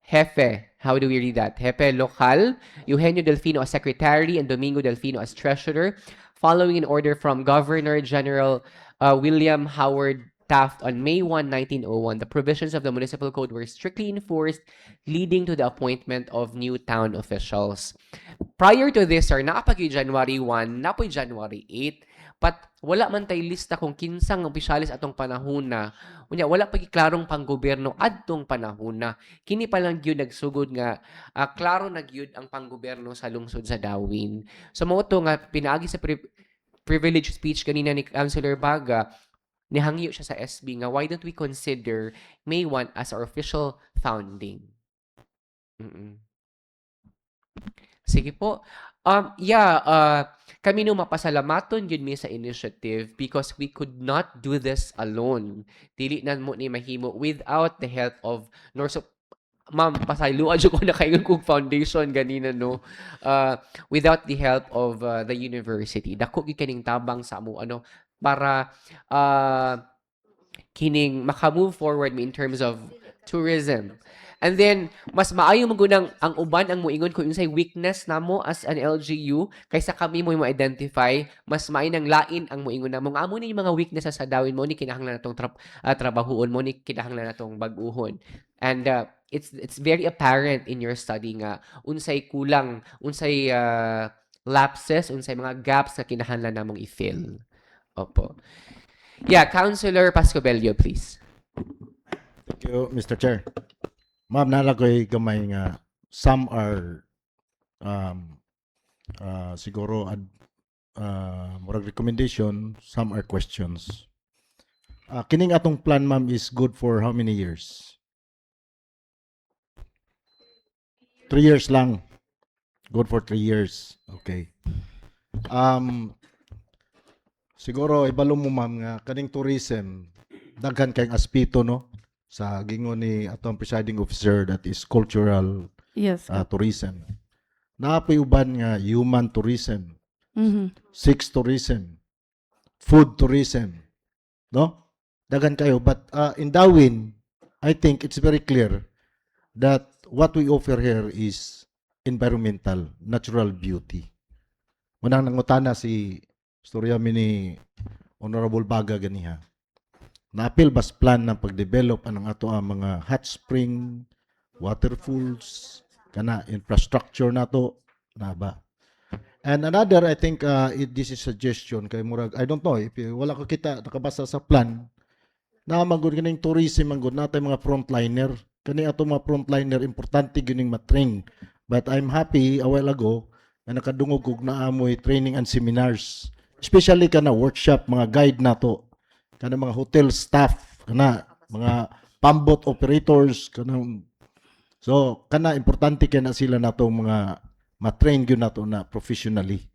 Jefe. How do we read that? Jefe Local, Eugenio Delfino as secretary, and Domingo Delfino as treasurer, following an order from Governor General William Howard Taft on May 1, 1901. The provisions of the municipal code were strictly enforced, leading to the appointment of new town officials. Prior to this, sir, naapag January 1, napoy January 8, but wala man tay lista kung kinsang opisyalis atong panahon na. Unya, wala pa klarong panggobyerno adtong panahon na. Kini pa lang gyud nagsugod nga klaro na gyud ang panggobyerno sa lungsod sa Darwin. So mao to nga pinaagi sa privilege speech kanina ni Councilor Baga, nihangyo siya sa SB nga why don't we consider May 1 as our official founding. Sige po. Kami no mapasalamaton yun mi sa initiative because we could not do this alone. Dili na mo ni mahimo without the help of ma'am, pasayloan ko na kayo kung foundation ganina, no? Without the help of the university. Dako gyud kaning tabang sa amo para kining maka-move forward in terms of tourism. And then, mas maayo mo gunang ang uban ang muingon kung unsay weakness namo as an LGU kaysa kami mo identify, mas maayo nang lain ang muingon namo. Amo ni mga weaknesses sa Darwin mo ni kinahanglan natong trabahoon mo ni kinahanglan natong bag-uhon. And it's very apparent in your study nga unsay kulang, unsay lapses, unsay mga gaps na kinahanglan namong i-fill. Opo. Yeah, Councilor Pascobello, please. Thank you, Mr. Chair. Ma'am, nalagoy gamay nga some are siguro murag recommendation, some are questions. Kining atong plan, ma'am, is good for how many years? 3 years lang. Good for 3 years. Okay. Siguro ibalo mo, ma'am, nga kaning tourism daghan kayong aspito, no, sa gingon ni atong presiding officer, that is cultural Yes. tourism. Naapoy uban nga human tourism, sex tourism, food tourism, no? Daghan kayo, but in Darwin, I think it's very clear that what we offer here is environmental, natural beauty. Munang nangutana si storya mi ni Honorable Baga ganiha. Naapil bas plan ng pag-develop anang ato ang mga hot spring, waterfalls, kana infrastructure nato na ba. And another, I think, this is suggestion kay Murag. I don't know, if wala ko kita nakabasa sa plan, na magud kining tourism, magud natay mga frontliner. Kani ato mga frontliner, importante gining matrain. But I'm happy, a while ago, na nakadungog og naamoy training and seminars. Especially kana workshop, mga guide nato. Kana mga hotel staff, kana mga pambot operators, kana. So, kana importante kaya na sila natong mga matrain yun nato na professionally.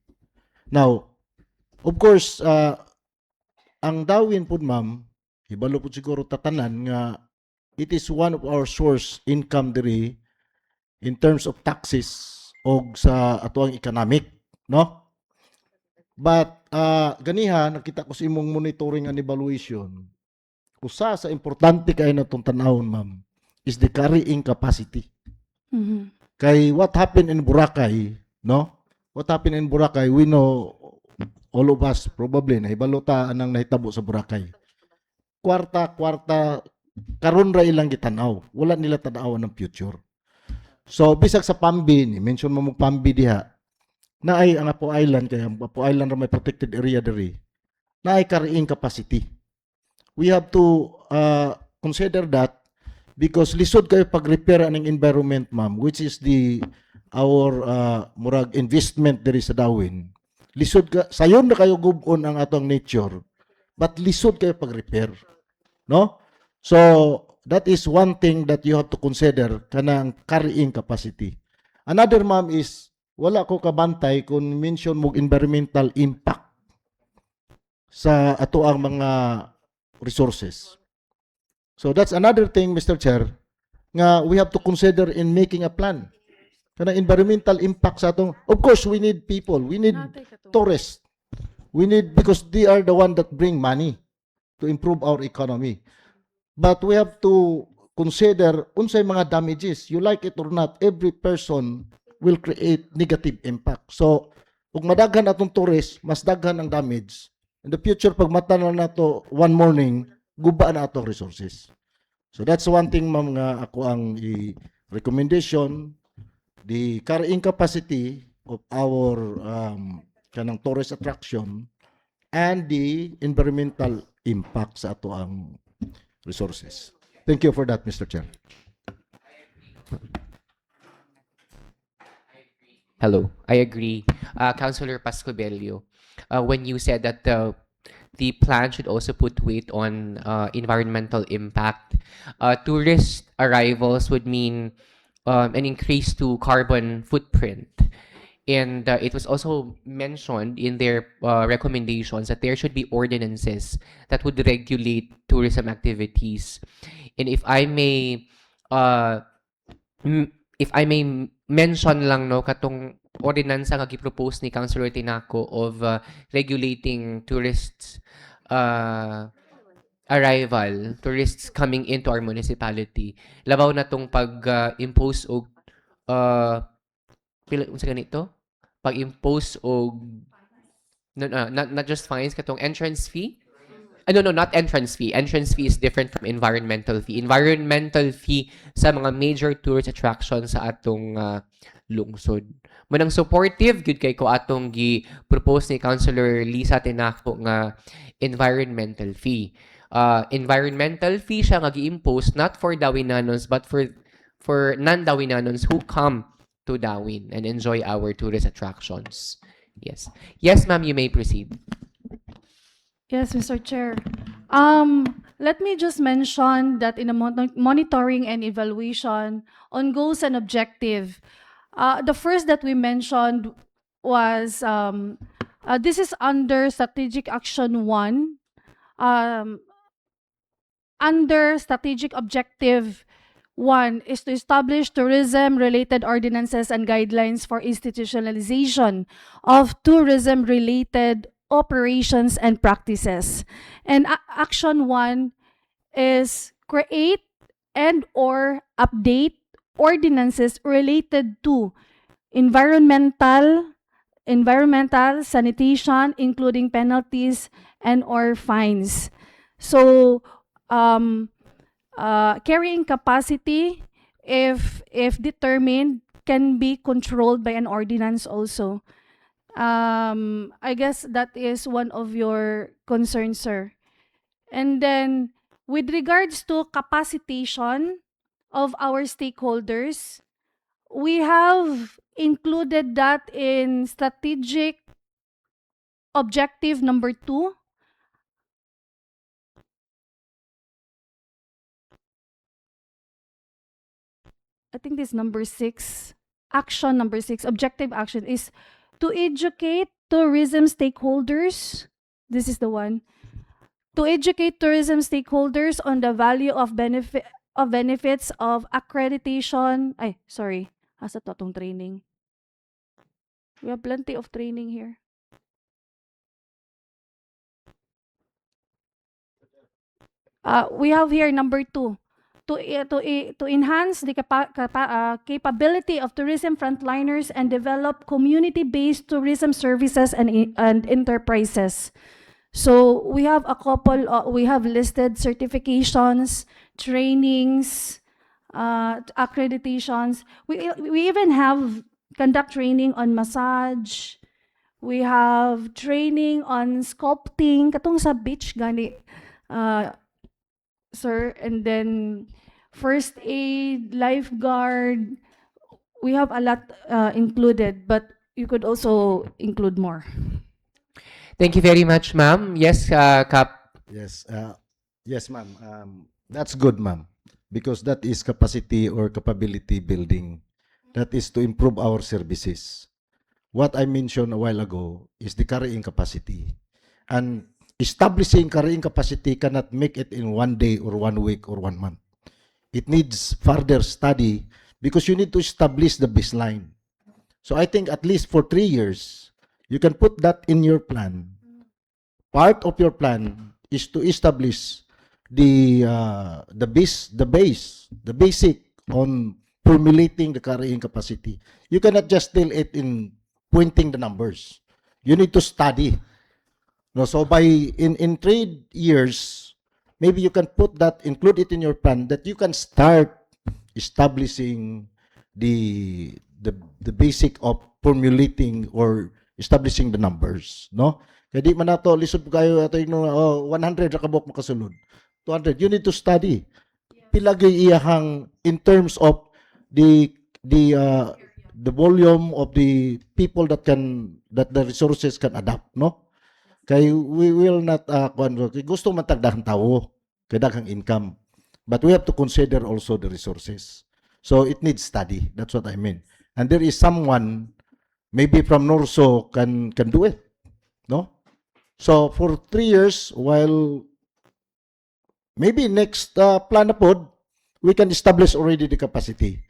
Now, of course, ang Dawin po, ma'am, ibalo po siguro tatanan nga it is one of our source income diri in terms of taxes o sa atuang economic, no? But ganiha nakita ko sa imong monitoring and evaluation, usa sa importante kay natong tanawon, ma'am, is the carrying capacity. Mhm. Kay what happened in Boracay, no? What happened in Boracay, we know, all of us probably, nahibalota anang nahitabo sa Boracay. Kwarta, karon ra ilang gitanaw. Wala nila tanawan ng future. So, bisag sa Pambi, mention mo mo Pambi diha, na ay ang Apo Island, kaya ang Apo Island ra may protected area diri, na ay carrying capacity. We have to consider that because lisod kayo pag-repair aning environment, ma'am, which is our murag investment diri sa Dawin. Lisod ka, sayon na kayo gubon ang atong nature, but lisod kayo pag-repair. No? So, that is one thing that you have to consider, kanang carrying capacity. Another, ma'am, is, wala ko kabantay kung mention mo environmental impact sa ato ang mga resources. So that's another thing, Mr. Chair, nga we have to consider in making a plan. Kana environmental impact sa atong, of course, we need people, we need tourists. We need, because they are the one that bring money to improve our economy. But we have to consider unsay mga damages. You like it or not, every person will create negative impact. So, kung madaghan atong tourist, mas daghan ang damage. In the future, pag mata na nato one morning, guba na atong resources. So that's one thing, ma'am, nga ako ang recommendation, the carrying capacity of our kanang tourist attraction and the environmental impact sa ato ang resources. Thank you for that, Mr. Chair. Hello, I agree. Councilor Pascobello, when you said that the plan should also put weight on environmental impact, tourist arrivals would mean an increase to carbon footprint. And it was also mentioned in their recommendations that there should be ordinances that would regulate tourism activities. And if I may mention lang, no, katong ordinansa nga gipropose ni Councilor Tinaco of regulating tourists arrival, tourists coming into our municipality. Labaw na tong pag-impose og pila unsa ganito? Pag-impose og not just fines, katong entrance fee. No, not entrance fee. Entrance fee is different from environmental fee. Environmental fee sa mga major tourist attractions sa atong lungsod. Manang supportive gud kay ko atong gi-propose ni Councilor Lisa Tinaco nga environmental fee. Environmental fee siya nga gi-impose not for Dawinanons but for non-Dawinanons who come to Dawin and enjoy our tourist attractions. Yes. Yes, ma'am, you may proceed. Yes, Mr. Chair. Let me just mention that in a monitoring and evaluation on goals and objective, the first that we mentioned was this is under Strategic Action 1. Under Strategic Objective 1 is to establish tourism-related ordinances and guidelines for institutionalization of tourism-related operations and practices. And Action 1 is create and or update ordinances related to environmental, sanitation, including penalties and or fines. So, carrying capacity, if determined, can be controlled by an ordinance also. I guess that is one of your concerns, sir. And then, with regards to capacitation of our stakeholders, we have included that in strategic objective number 2. I think this number 6, action number 6, objective action is to educate tourism stakeholders. This is the one. To educate tourism stakeholders on the value of benefits of accreditation. Ay, sorry. Asa to tong training? We have plenty of training here. We have here number 2. To enhance the capability of tourism frontliners and develop community-based tourism services and enterprises. So we have a couple, we have listed certifications, trainings, accreditations. We even have conduct training on massage. We have training on sculpting, katong sa beach gani, sir, and then first aid, lifeguard. We have a lot included, but you could also include more. Thank you very much, ma'am. Yes, Kap. Yes, yes, ma'am. That's good, ma'am, because that is capacity or capability building. That is to improve our services. What I mentioned a while ago is the carrying capacity. And establishing carrying capacity cannot make it in 1 day or 1 week or 1 month. It needs further study because you need to establish the baseline. So I think at least for 3 years, you can put that in your plan. Part of your plan is to establish the basic on formulating the carrying capacity. You cannot just tell it in pointing the numbers. You need to study. No, so by in 3 years, maybe you can put that, include it in your plan that you can start establishing the basic of formulating or establishing the numbers, no? Kaya di man nato lisod kayo ato yung 100 ra kabok makasulod. 200, you need to study. Pilagay iyahang in terms of the volume of the people that the resources can adapt, no? Kay we will not gusto man tagdahan tawo kay daghang income, but we have to consider also the resources. So it needs study. That's what I mean. And there is someone maybe from Norso can do it, no? So for 3 years, while maybe next plan na pod, we can establish already the capacity.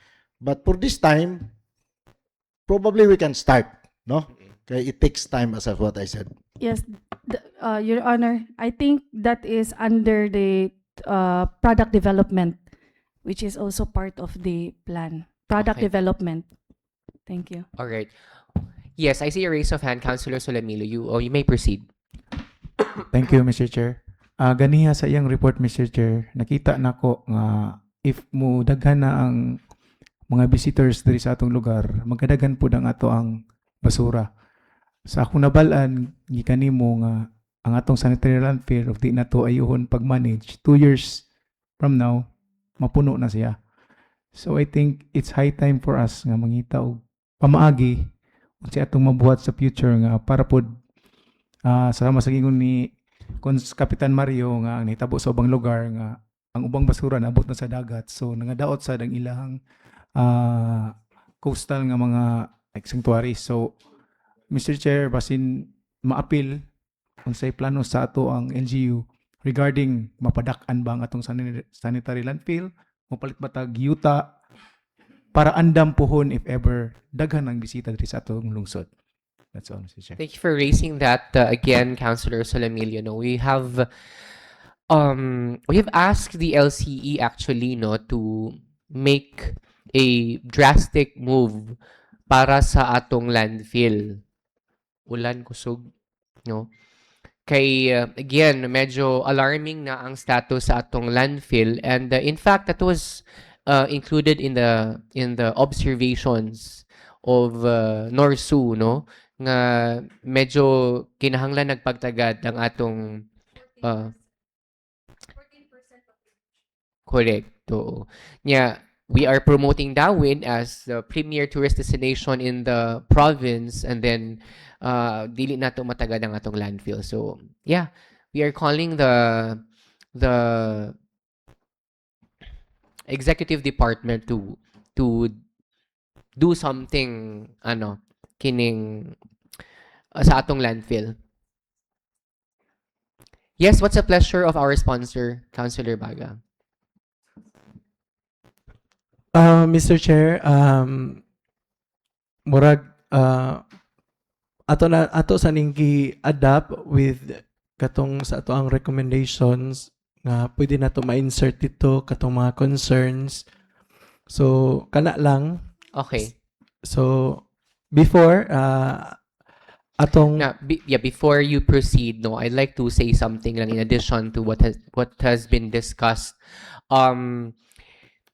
But for this time, probably we can start, no? Okay, it takes time, as what I said. Yes, Your Honor, I think that is under the product development, which is also part of the plan. Product Okay. development. Thank you. All right. Yes, I see a raise of hand, Councilor Solamilo. You may proceed. Thank you, Mr. Chair. Ganiha sa iyang report, Mr. Chair, nakita nako nga if mo daghan na ang mga visitors diri sa atong lugar, magkadaghan pud ang ato ang basura. Sa akong nabal-an, gikan nimo nga ang atong sanitary landfill of di na to ayuhon pag-manage 2 years from now mapuno na siya. So I think it's high time for us nga mangita og pamaagi unsa atong mabuhat sa future nga para pod sama sa gingon ni Kapitan Mario nga ang nahitabo sa ubang lugar nga ang ubang basura naabot na sa dagat. So nangadaot sa dang ilahang coastal nga mga like sanctuaries. So Mr. Chair, basin maapil unsay plano sa ato ang LGU regarding mapadak-an ba ang atong sanitary landfill, mapalit batag yuta para andam pohon if ever daghan ang bisita diri sa atong lungsod. That's all, Mr. Chair. Thank you for raising that again, Councilor Solamilio. No, we have asked the LCE actually to make a drastic move para sa atong landfill. Ulan kusog, no? Kay again, medyo alarming na ang status sa atong landfill, and in fact that was included in the observations of Norsu, no? nga medyo kinahanglan nagpagtagad ang atong uh, correct. Oo. Nya, we are promoting Darwin as the premier tourist destination in the province, and then dili nato matagad ang atong landfill. So, yeah, we are calling the executive department to do something kining sa atong landfill. Yes, what's the pleasure of our sponsor, Councilor Baga? Mr. Chair, murag ato sa ninggi adapt with katong sa ato ang recommendations nga pwede nato ma-insert dito katong mga concerns. So kana lang. Okay. So before atong Now, before you proceed, no, I'd like to say something lang in addition to what has been discussed.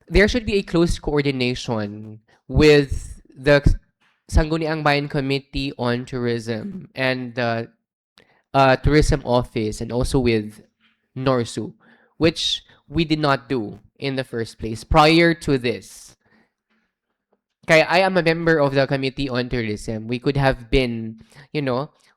There should be a close coordination with the Sangguniang Bayan Committee on Tourism and the Tourism Office, and also with NORSU, which we did not do in the first place prior to this. Kaya I am a member of the Committee on Tourism. We could have been,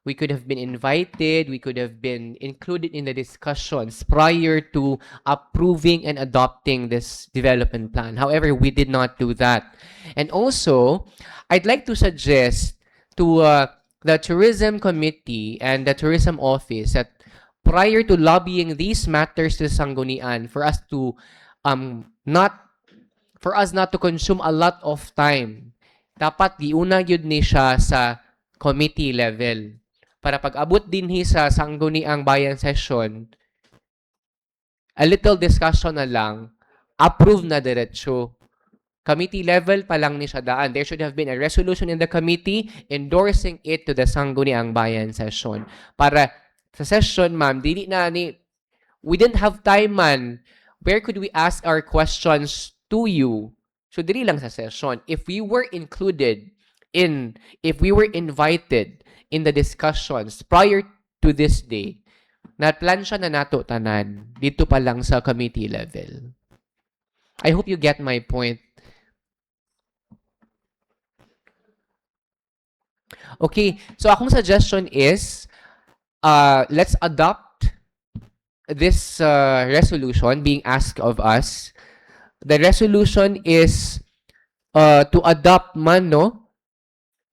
we could have been invited, we could have been included in the discussions prior to approving and adopting this development plan. However, we did not do that. And also, I'd like to suggest to the Tourism Committee and the Tourism Office that prior to lobbying these matters to Sanggunian, for us not to consume a lot of time, dapat giuna gyud ni siya sa committee level. Para pag-abot din sa Sangguniang Bayan session, a little discussion na lang, approve na diretso. Committee level pa lang ni siya daan. There should have been a resolution in the committee endorsing it to the Sangguniang Bayan session. Para sa session, ma'am, we didn't have time, man. Where could we ask our questions to you? So, dili lang sa session. If we were invited in the discussions prior to this day, na-plan siya na nato tanan dito pa lang sa committee level. I hope you get my point. Okay, so akong suggestion is, let's adopt this resolution being asked of us. The resolution is to adopt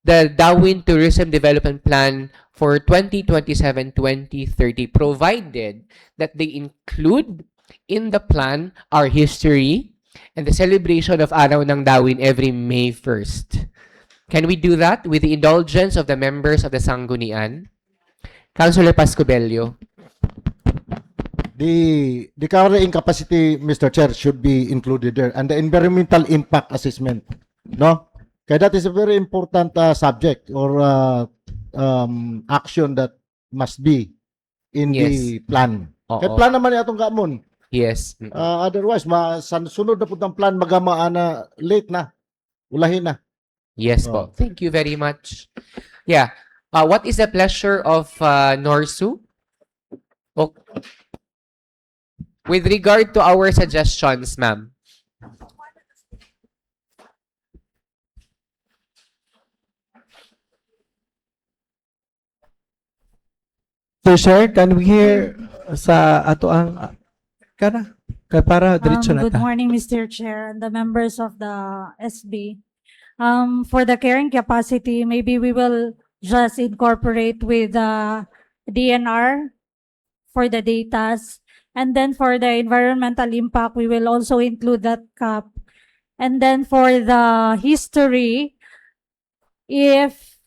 the Darwin Tourism Development Plan for 2027-2030, provided that they include in the plan our history and the celebration of Araw ng Darwin every May 1st. Can we do that with the indulgence of the members of the Sanggunian? Councilor Pascobello. The carrying capacity, Mr. Chair, should be included there, and the environmental impact assessment, no? Kaya that is a very important subject or action that must be in the plan. Kaya plan naman ni atong gamon. Yes. Otherwise, sunod na po ang plan, magamaan late na. Ulahin na. Yes po. Thank you very much. Yeah. What is the pleasure of NORSU? With regard to our suggestions, ma'am. Sir, can we hear sa ato ang para diretso na Good ta. morning, Mr. Chair, and the members of the SB. For the carrying capacity, maybe we will just incorporate with the DNR for the datas. And then for the environmental impact, we will also include that cap. And then for the history, if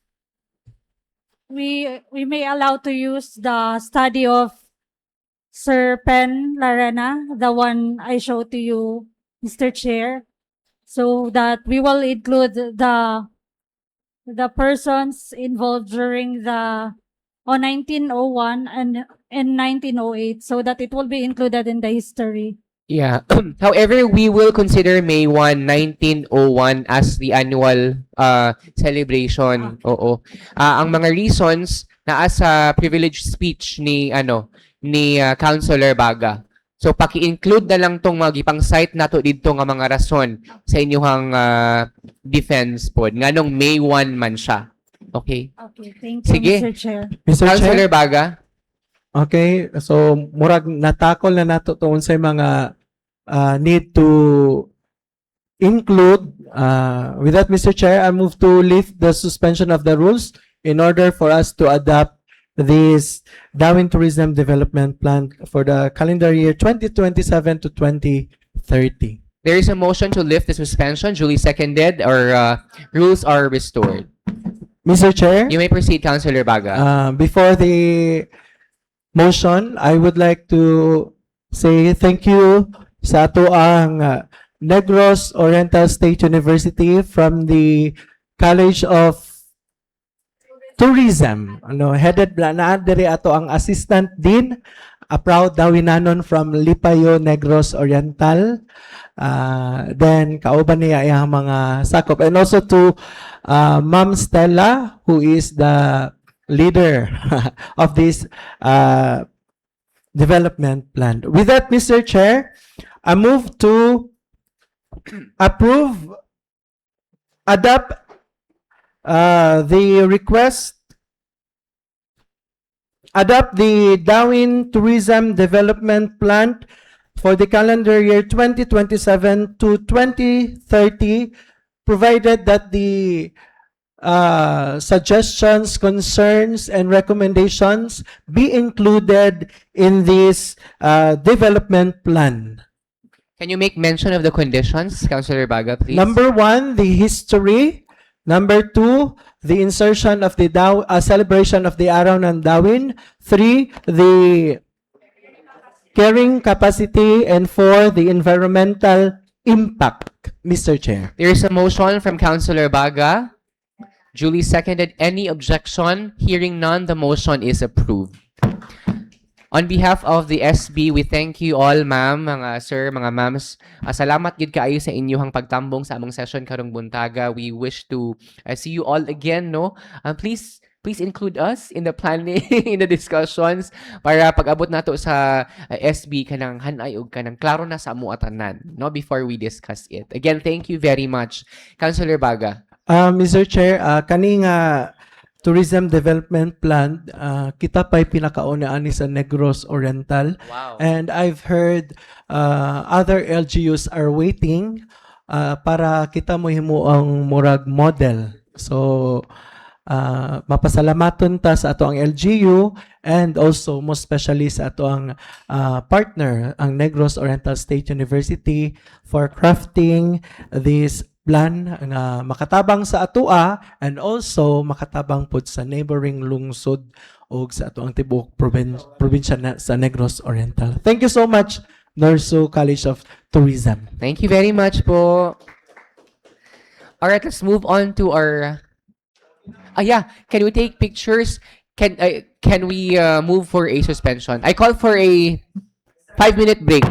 we may allow to use the study of Sir Pen Larena, the one I showed to you, Mr. Chair, so that we will include the persons involved during the 1901 and 1908, so that it will be included in the history. Yeah. However, we will consider May 1, 1901 as the annual celebration. Oo. Ang mga reasons naa sa privilege speech ni Councilor Baga. So paki-include na lang tong mga gipang cite nato didto nga mga rason sa inyong defense pod nganong May 1 man siya. Okay. Okay, thank you, Sige. Mr. Chair. Mr. Chair? Councilor Baga. Okay, so murag natakol na nato tuon sa mga need to include with that, Mr. Chair, I move to lift the suspension of the rules in order for us to adopt this Darwin Tourism Development Plan for the calendar year 2027 to 2030. There is a motion to lift the suspension, duly seconded, or rules are restored. Mr. Chair? You may proceed, Councilor Baga. Before the motion, I would like to say thank you sa ato ang Negros Oriental State University from the College of Tourism. Headed na diri ato ang Assistant Dean, a proud Dawinanon from Lipayo, Negros Oriental. Then kauban niya ang mga sakop. And also to Ma'am Stella, who is the leader of this development plan. With that, Mr. Chair, I move to adopt the Darwin Tourism Development Plan for the calendar year 2027 to 2030, provided that the suggestions, concerns, and recommendations be included in this development plan. Can you make mention of the conditions, Councilor Baga, please? Number 1, the history. Number 2, the insertion of the celebration of the Araw ng Darwin. 3, the carrying capacity. And 4, the environmental impact. Mr. Chair. There is a motion from Councilor Baga. Duly seconded. Any objection? Hearing none, the motion is approved. On behalf of the SB, we thank you all, ma'am, mga sir, mga ma'ams. Salamat gid kaayo sa inyong pagtambong sa among session karong buntaga. We wish to see you all again, no? Please include us in the planning, in the discussions para pag-abot nato sa SB kanang hanay ug kanang klaro na sa amo atanan, no, before we discuss it. Again, thank you very much, Councilor Baga. Mr. Chair, kaning Tourism Development Plan, kita pa'y pinakauna ani sa Negros Oriental. Wow. And I've heard other LGUs are waiting para kita mo himo ang murag model. So, mapasalamaton ta sa ato ang LGU and also most especially sa ato ang partner, ang Negros Oriental State University, for crafting this plan nga makatabang sa atoa and also makatabang pod sa neighboring lungsod o sa ato ang tibuok probinsya sa Negros Oriental. Thank you so much, Norso College of Tourism. Thank you very much po. All right, let's move on to our yeah, can we take pictures? Can we move for a suspension? I call for a 5-minute break.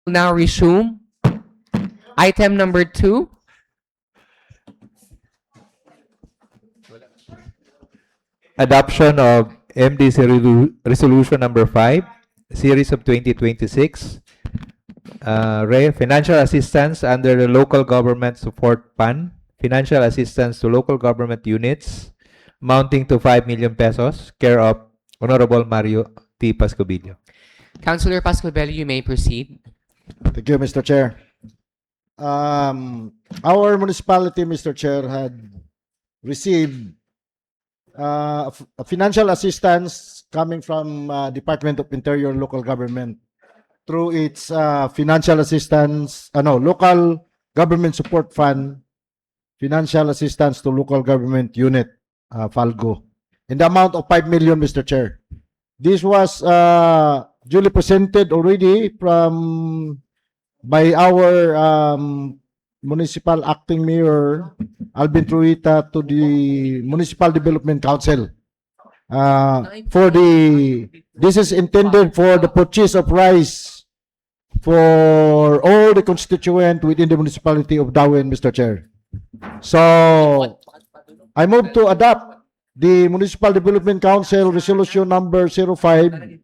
now resume. Item number 2. Adoption of MDC Resolution Number 5, Series of 2026. Financial assistance under the Local Government Support Fund. Financial assistance to local government units amounting to 5 million pesos, care of Honorable Mario T. Pascobillo. Councilor Pascobello, you may proceed. Thank you, Mr. Chair. Our municipality, Mr. Chair, had received financial assistance coming from Department of Interior Local Government through its financial assistance, local government support fund, financial assistance to local government unit, FALGO, in the amount of 5 million, Mr. Chair. This was duly presented already by our municipal acting mayor, Alvin Truita, to the Municipal Development Council. This is intended for the purchase of rice for all the constituent within the municipality of Dawin, Mr. Chair. So, I move to adopt the Municipal Development Council Resolution Number 05,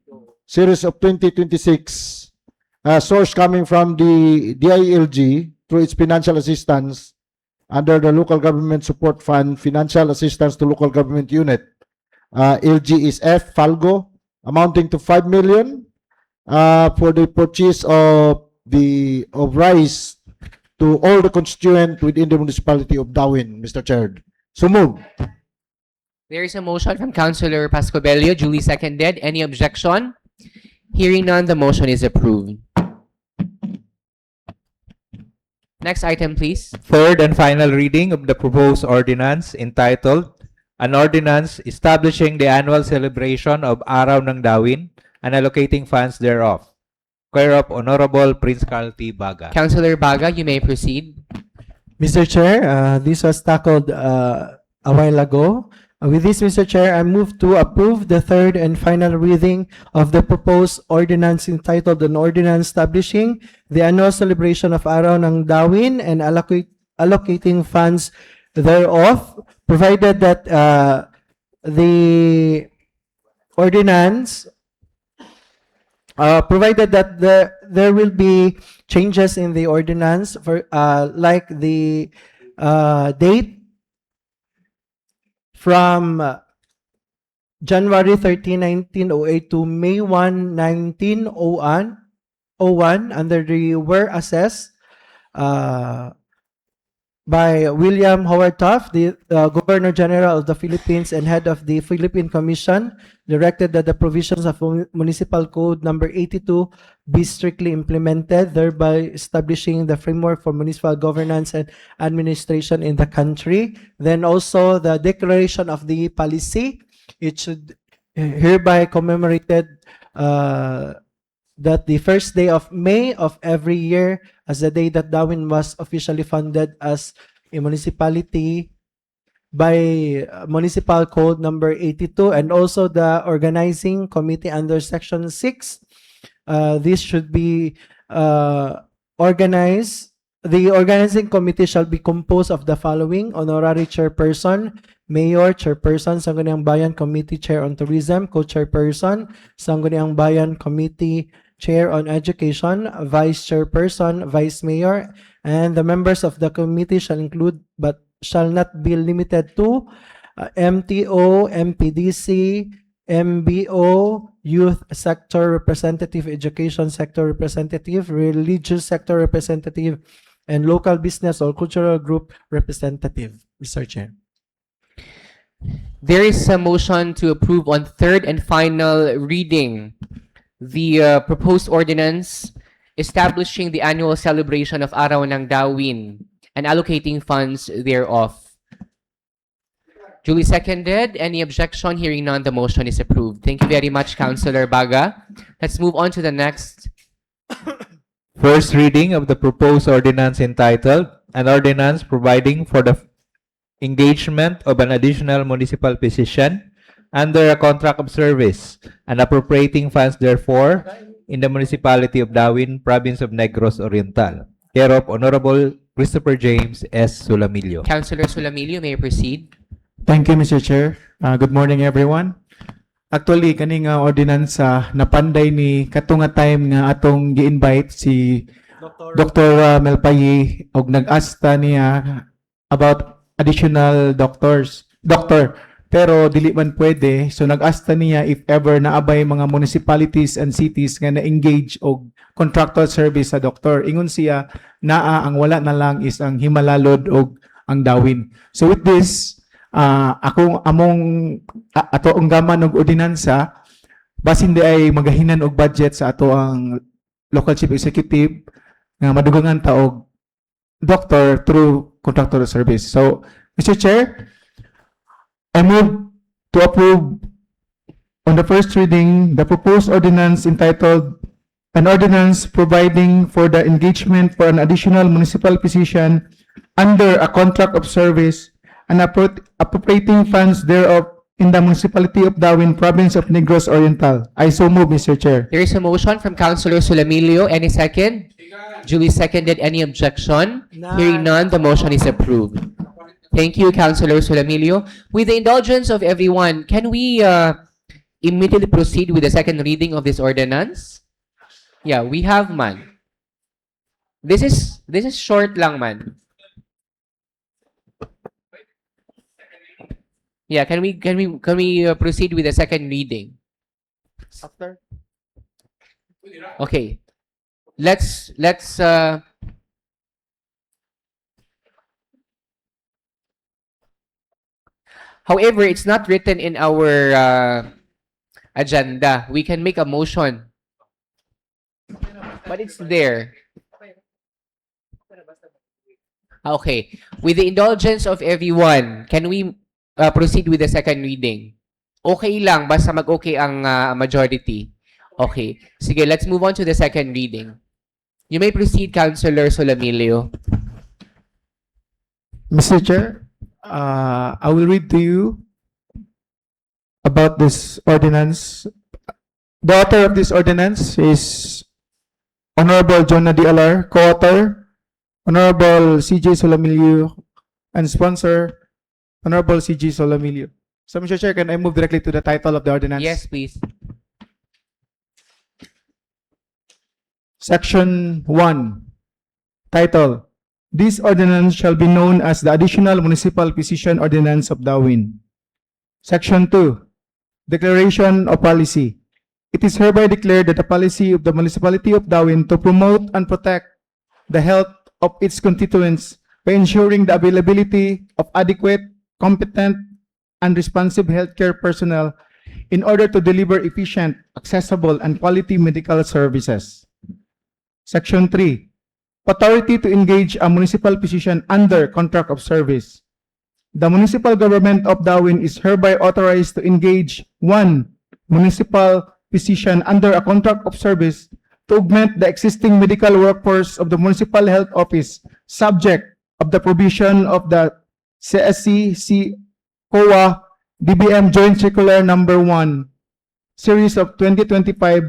Series of 2026, source coming from the DILG through its financial assistance under the Local Government Support Fund, financial assistance to local government unit. LG is F, FALGO, amounting to 5 million for the purchase of rice to all the constituent within the municipality of Dawin, Mr. Chair. So move. There is a motion from Councilor Pascobello, duly seconded. Any objection? Hearing none, the motion is approved. Next item, please. Third and final reading of the proposed ordinance entitled An Ordinance Establishing the Annual Celebration of Araw ng Dawin and Allocating Funds Thereof. Care of Honorable Prince Carl T. Baga. Councilor Baga, you may proceed. Mr. Chair, this was tackled a while ago. With this, Mr. Chair, I move to approve the third and final reading of the proposed ordinance entitled An Ordinance Establishing the Annual Celebration of Araw ng Dawin and Allocating Funds thereof, provided that the ordinance provided that there will be changes in the ordinance for like the date from January 13, 1908 to May 1, 1901 under the whereas by William Howard Taft, the Governor General of the Philippines and head of the Philippine Commission, directed that the provisions of Municipal Code number 82 be strictly implemented, thereby establishing the framework for municipal governance and administration in the country. Then also the declaration of the policy, it should hereby commemorated that the first day of May of every year as the day that Dawin was officially founded as a municipality by Municipal Code number 82, and also the organizing committee under section 6. This should be organized. The organizing committee shall be composed of the following: honorary chairperson, mayor, chairperson, Sangguniang Bayan Committee Chair on Tourism, co-chairperson, Sangguniang Bayan Committee Chair on Education, vice chairperson, vice mayor, and the members of the committee shall include but shall not be limited to MTO, MPDC, MBO, youth sector representative, education sector representative, religious sector representative, and local business or cultural group representative. Mr. Chair. There is a motion to approve on third and final reading the proposed ordinance establishing the annual celebration of Araw ng Dawin and allocating funds thereof. Duly seconded. Any objection? Hearing none, the motion is approved. Thank you very much, Councilor Baga. Let's move on to the next. First reading of the proposed ordinance entitled An Ordinance Providing for the Engagement of an Additional Municipal Physician under a Contract of Service and Appropriating Funds therefore, in the municipality of Dawin, province of Negros Oriental. Care of Honorable Christopher James S. Sulamilio. Councilor Sulamilio, may you proceed? Thank you, Mr. Chair. Good morning, everyone. Actually, kaning ordinansa napanday ni katong nga time nga atong gi-invite si Dr. Melpayi og nag-asta niya about additional doctor. Pero dili man pwede, so nag-asta niya if ever naabay mga municipalities and cities nga na-engage og contractual service sa doktor. Ingon siya, naa ang wala na lang is ang Himalalod og ang Dawin. So with this, ato ang gaman og ordinansa, basin di ay magahinan og budget sa ato ang local chief executive nga madugangan ta og doctor through contractual service. So, Mr. Chair, I move to approve on the first reading the proposed ordinance entitled An Ordinance Providing for the Engagement for an Additional Municipal Position under a Contract of Service and appropriating funds thereof in the Municipality of Dawin, Province of Negros Oriental. I so move, Mr. Chair. There is a motion from Councilor Sulamilio. Any second? Duly seconded. Any objection? Hearing none, the motion is approved. Thank you, Councilor Sulamilio. With the indulgence of everyone, can we immediately proceed with the second reading of this ordinance? Yeah, we have man. This is short lang man. Yeah, can we proceed with the second reading? After? Okay. Let's However, it's not written in our agenda. We can make a motion. But it's there. Okay. With the indulgence of everyone, can we proceed with the second reading? Okay lang, basta mag-okay ang majority. Okay. Sige, let's move on to the second reading. You may proceed, Councilor Sulamilio. Mr. Chair, I will read to you about this ordinance. The author of this ordinance is Honorable Jonah D. Alar, co-author, Honorable C.J. Solamilio, and sponsor, Honorable C.J. Solamilio. So, Mr. Chair, can I move directly to the title of the ordinance? Yes, please. Section 1. Title: This ordinance shall be known as the Additional Municipal Position Ordinance of Dawin. Section 2. Declaration of Policy. It is hereby declared that the policy of the Municipality of Dawin to promote and protect the health of its constituents by ensuring the availability of adequate, competent, and responsive healthcare personnel in order to deliver efficient, accessible, and quality medical services. Section 3. Authority to engage a municipal position under contract of service. The municipal government of Dawin is hereby authorized to engage one municipal position under a contract of service to augment the existing medical workforce of the municipal health office, subject of the provision of the CSC COA DBM Joint Circular Number 1, Series of 2025,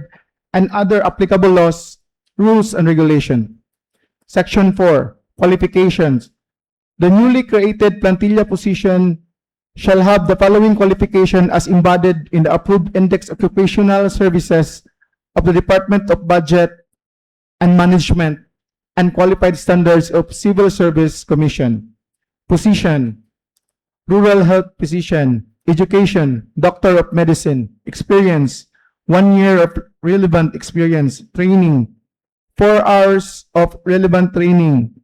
and other applicable laws, rules, and regulation. Section 4. Qualifications. The newly created plantilla position shall have the following qualification as embodied in the approved Index Occupational Services of the Department of Budget and Management and Qualified Standards of Civil Service Commission. Position: Rural Health Physician. Education: Doctor of Medicine. Experience: 1 year of relevant experience. Training: 4 hours of relevant training.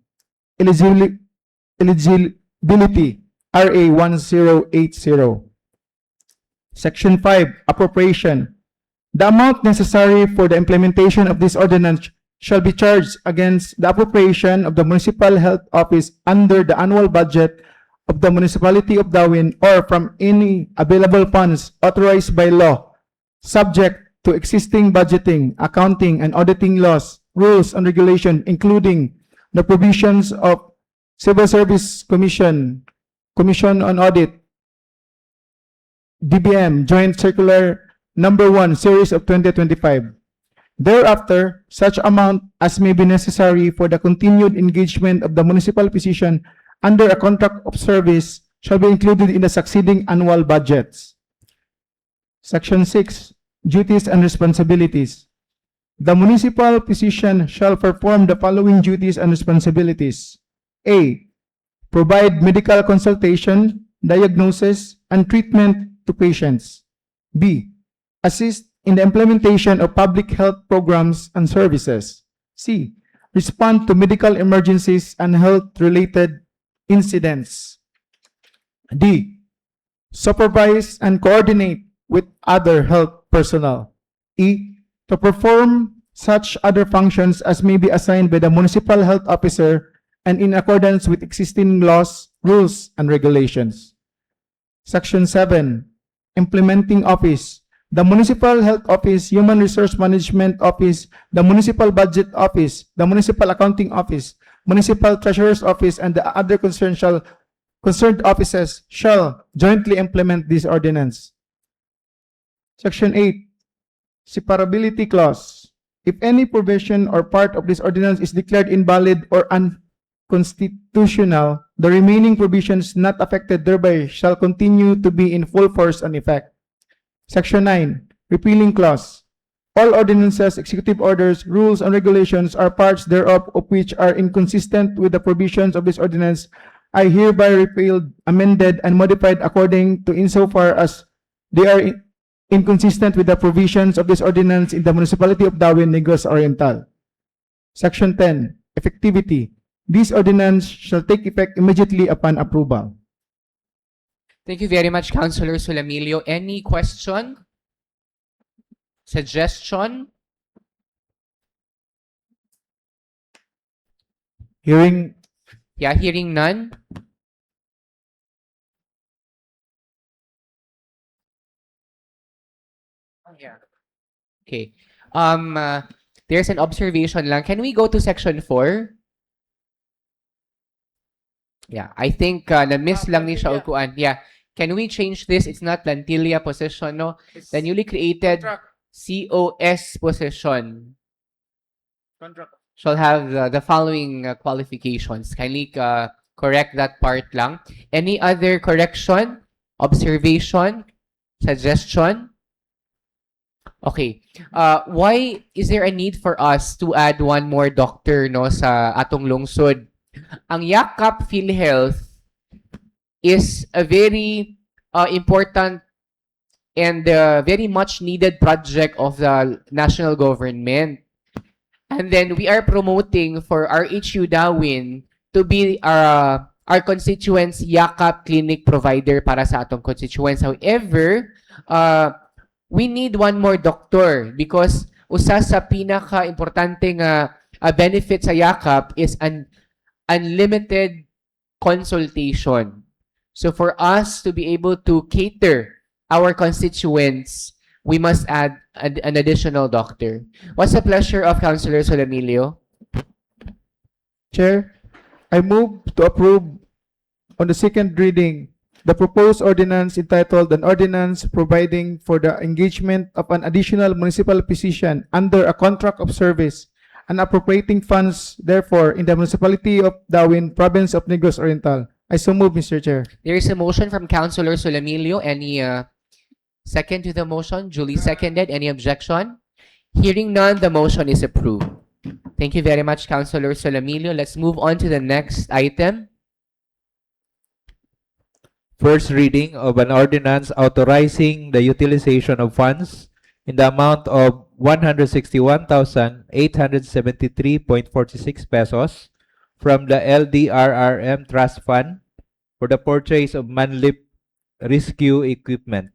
Eligibility: RA 1080. Section 5. Appropriation. The amount necessary for the implementation of this ordinance shall be charged against the appropriation of the Municipal Health Office under the annual budget of the Municipality of Dawin or from any available funds authorized by law, subject to existing budgeting, accounting, and auditing laws, rules, and regulation, including the provisions of Civil Service Commission, Commission on Audit, DBM, Joint Circular Number 1, Series of 2025. Thereafter, such amount as may be necessary for the continued engagement of the municipal physician under a contract of service shall be included in the succeeding annual budgets. Section 6. Duties and responsibilities. The municipal physician shall perform the following duties and responsibilities. A. Provide medical consultation, diagnosis, and treatment to patients. B. Assist in the implementation of public health programs and services. C. Respond to medical emergencies and health-related incidents. D. Supervise and coordinate with other health personnel. E. To perform such other functions as may be assigned by the municipal health officer and in accordance with existing laws, rules, and regulations. Section 7. Implementing Office. The Municipal Health Office, Human Resource Management Office, the Municipal Budget Office, the Municipal Accounting Office, Municipal Treasurer's Office, and the other concerned offices shall jointly implement this ordinance. Section 8. Separability Clause. If any provision or part of this ordinance is declared invalid or unconstitutional, the remaining provisions not affected thereby shall continue to be in full force and effect. Section 9. Repealing Clause. All ordinances, executive orders, rules, and regulations or parts thereof of which are inconsistent with the provisions of this ordinance are hereby repealed, amended, and modified according to insofar as they are inconsistent with the provisions of this ordinance in the municipality of Dawin, Negros Oriental. Section 10. Effectivity. This ordinance shall take effect immediately upon approval. Thank you very much, Councilor Solamilio. Any question? Suggestion? Hearing Yeah, hearing none. Yeah. Okay. There's an observation lang. Can we go to section 4? Yeah, I think na-miss lang ni siya upuan. Yeah. Can we change this? It's not plantilla position, no? The newly created COS position shall have the following qualifications. Kindly correct that part lang. Any other correction, observation, suggestion? Okay. Why is there a need for us to add one more doctor no sa atong lungsod? Ang Yakap PhilHealth is a very important and very much needed project of the national government. And then we are promoting for RHU Dawin to be our constituents Yakap clinic provider para sa atong constituents. However, we need one more doctor because usa sa pinaka-importante nga benefit sa Yakap is an unlimited consultation. So for us to be able to cater our constituents, we must add an additional doctor. What's the pleasure of Councilor Solamilio? Chair, I move to approve on the second reading the proposed ordinance entitled an ordinance providing for the engagement of an additional municipal physician under a contract of service and appropriating funds therefore in the municipality of Dawin, province of Negros Oriental. I so move, Mr. Chair. There is a motion from Councilor Solamilio. Any second to the motion? Duly seconded. Any objection? Hearing none, the motion is approved. Thank you very much, Councilor Solamilio. Let's move on to the next item. First reading of an ordinance authorizing the utilization of funds in the amount of 161,873.46 pesos from the LDRRM Trust Fund for the purchase of manlip rescue equipment.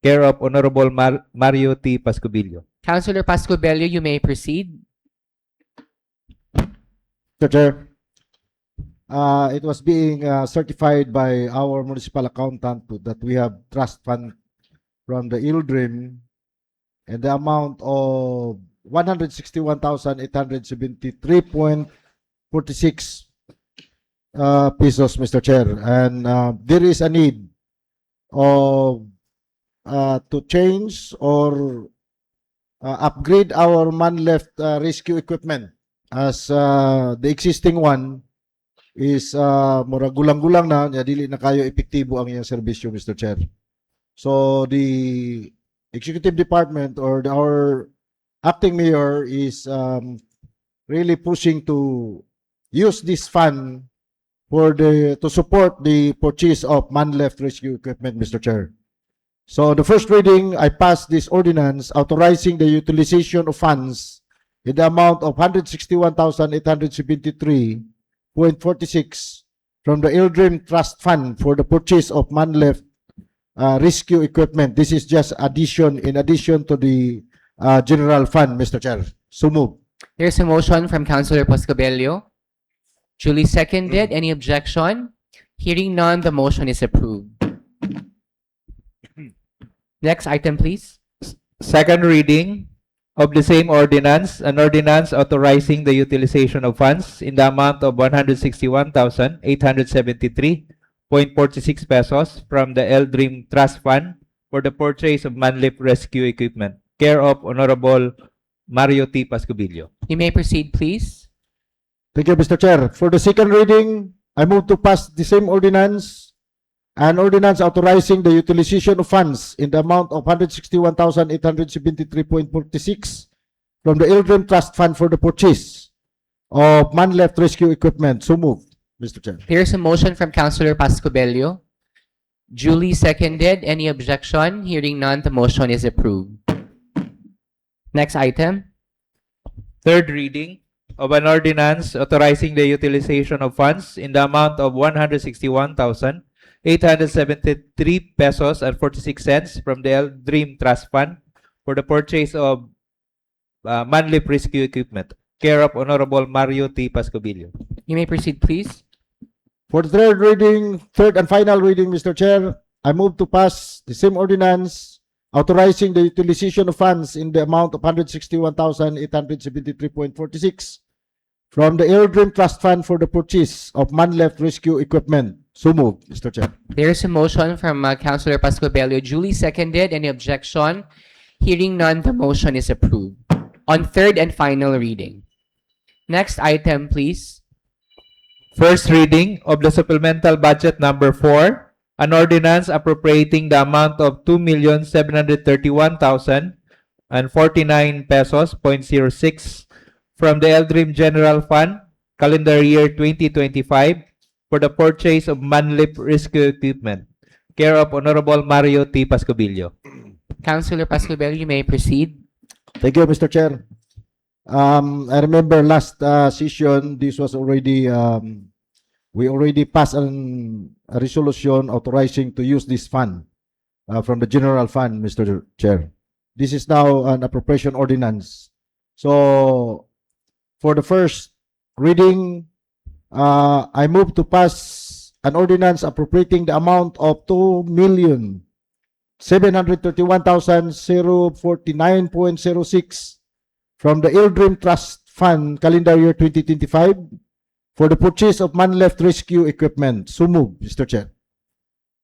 Care of Honorable Mario T. Pascubilio. Councilor Pascobello, you may proceed. Mr. Chair, it was being certified by our municipal accountant that we have trust fund from the ILDRIM and the amount of 161,873.46 pesos, Mr. Chair. And there is a need of to change or upgrade our man-left rescue equipment as the existing one is mura gulang-gulang na, nya dili na kayo epektibo ang iyang serbisyo, Mr. Chair. So the executive department or our acting mayor is really pushing to use this fund to support the purchase of man-left rescue equipment, Mr. Chair. So the first reading, I passed this ordinance authorizing the utilization of funds in the amount of 161,873.46 from the Eldrim Trust Fund for the purchase of man-left rescue equipment. This is just in addition to the general fund, Mr. Chair. So move. There's a motion from Councilor Pascobello. Duly seconded. Any objection? Hearing none, the motion is approved. Next item, please. Second reading of the same ordinance, an ordinance authorizing the utilization of funds in the amount of 161,873.46 pesos from the Eldrim Trust Fund for the purchase of man-lift rescue equipment, care of Honorable Mario T. Pascubillo. You may proceed, please. Thank you, Mr. Chair. For the second reading, I move to pass the same ordinance, an ordinance authorizing the utilization of funds in the amount of 161,873.46 from the Eldrim Trust Fund for the purchase of man-left rescue equipment. So move, Mr. Chair. There's a motion from Councilor Pascobello. Duly seconded. Any objection? Hearing none, the motion is approved. Next item. Third reading of an ordinance authorizing the utilization of funds in the amount of 161,873 pesos and 46 cents from the Eldrim Trust Fund for the purchase of man-lift rescue equipment, care of Honorable Mario T. Pascubillo. You may proceed, please. For the third and final reading, Mr. Chair, I move to pass the same ordinance authorizing the utilization of funds in the amount of 161,873.46 from the Eldrim Trust Fund for the purchase of man-left rescue equipment. So move, Mr. Chair. There's a motion from Councilor Pascobello. Duly seconded. Any objection? Hearing none, the motion is approved. On third and final reading. Next item, please. First reading of the supplemental budget number 4, an ordinance appropriating the amount of 2,731,049 pesos, 0.06 from the Eldrim General Fund, calendar year 2025, for the purchase of man-lift rescue equipment, care of Honorable Mario T. Pascubillo. Councilor Pascobello, you may proceed. Thank you, Mr. Chair. I remember last session, this was already, we already passed a resolution authorizing to use this fund from the general fund, Mr. Chair. This is now an appropriation ordinance. So, for the first reading, I move to pass an ordinance appropriating the amount of 2,731,049.06 from the Eldrim Trust Fund, calendar year 2025, for the purchase of man-left rescue equipment. So move, Mr. Chair.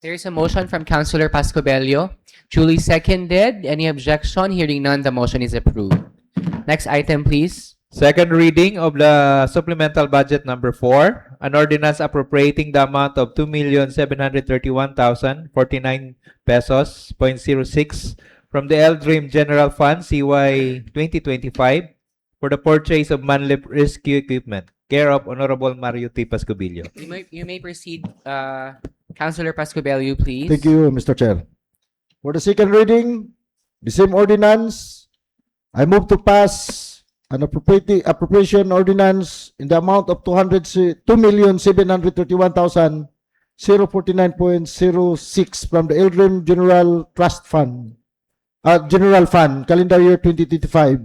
There is a motion from Councilor Pascobello. Duly seconded. Any objection? Hearing none, the motion is approved. Next item, please. Second reading of the supplemental budget number 4, an ordinance appropriating the amount of 2,731,049 pesos, 0.06 from the Eldrim General Fund, CY 2025, for the purchase of man-lift rescue equipment, care of Honorable Mario T. Pascubillo. You may proceed, Councilor Pascobello, please. Thank you, Mr. Chair. For the second reading, the same ordinance, I move to pass an appropriation ordinance in the amount of 2,731,049.06 from the Eldrim General Trust Fund, General Fund, calendar year 2025,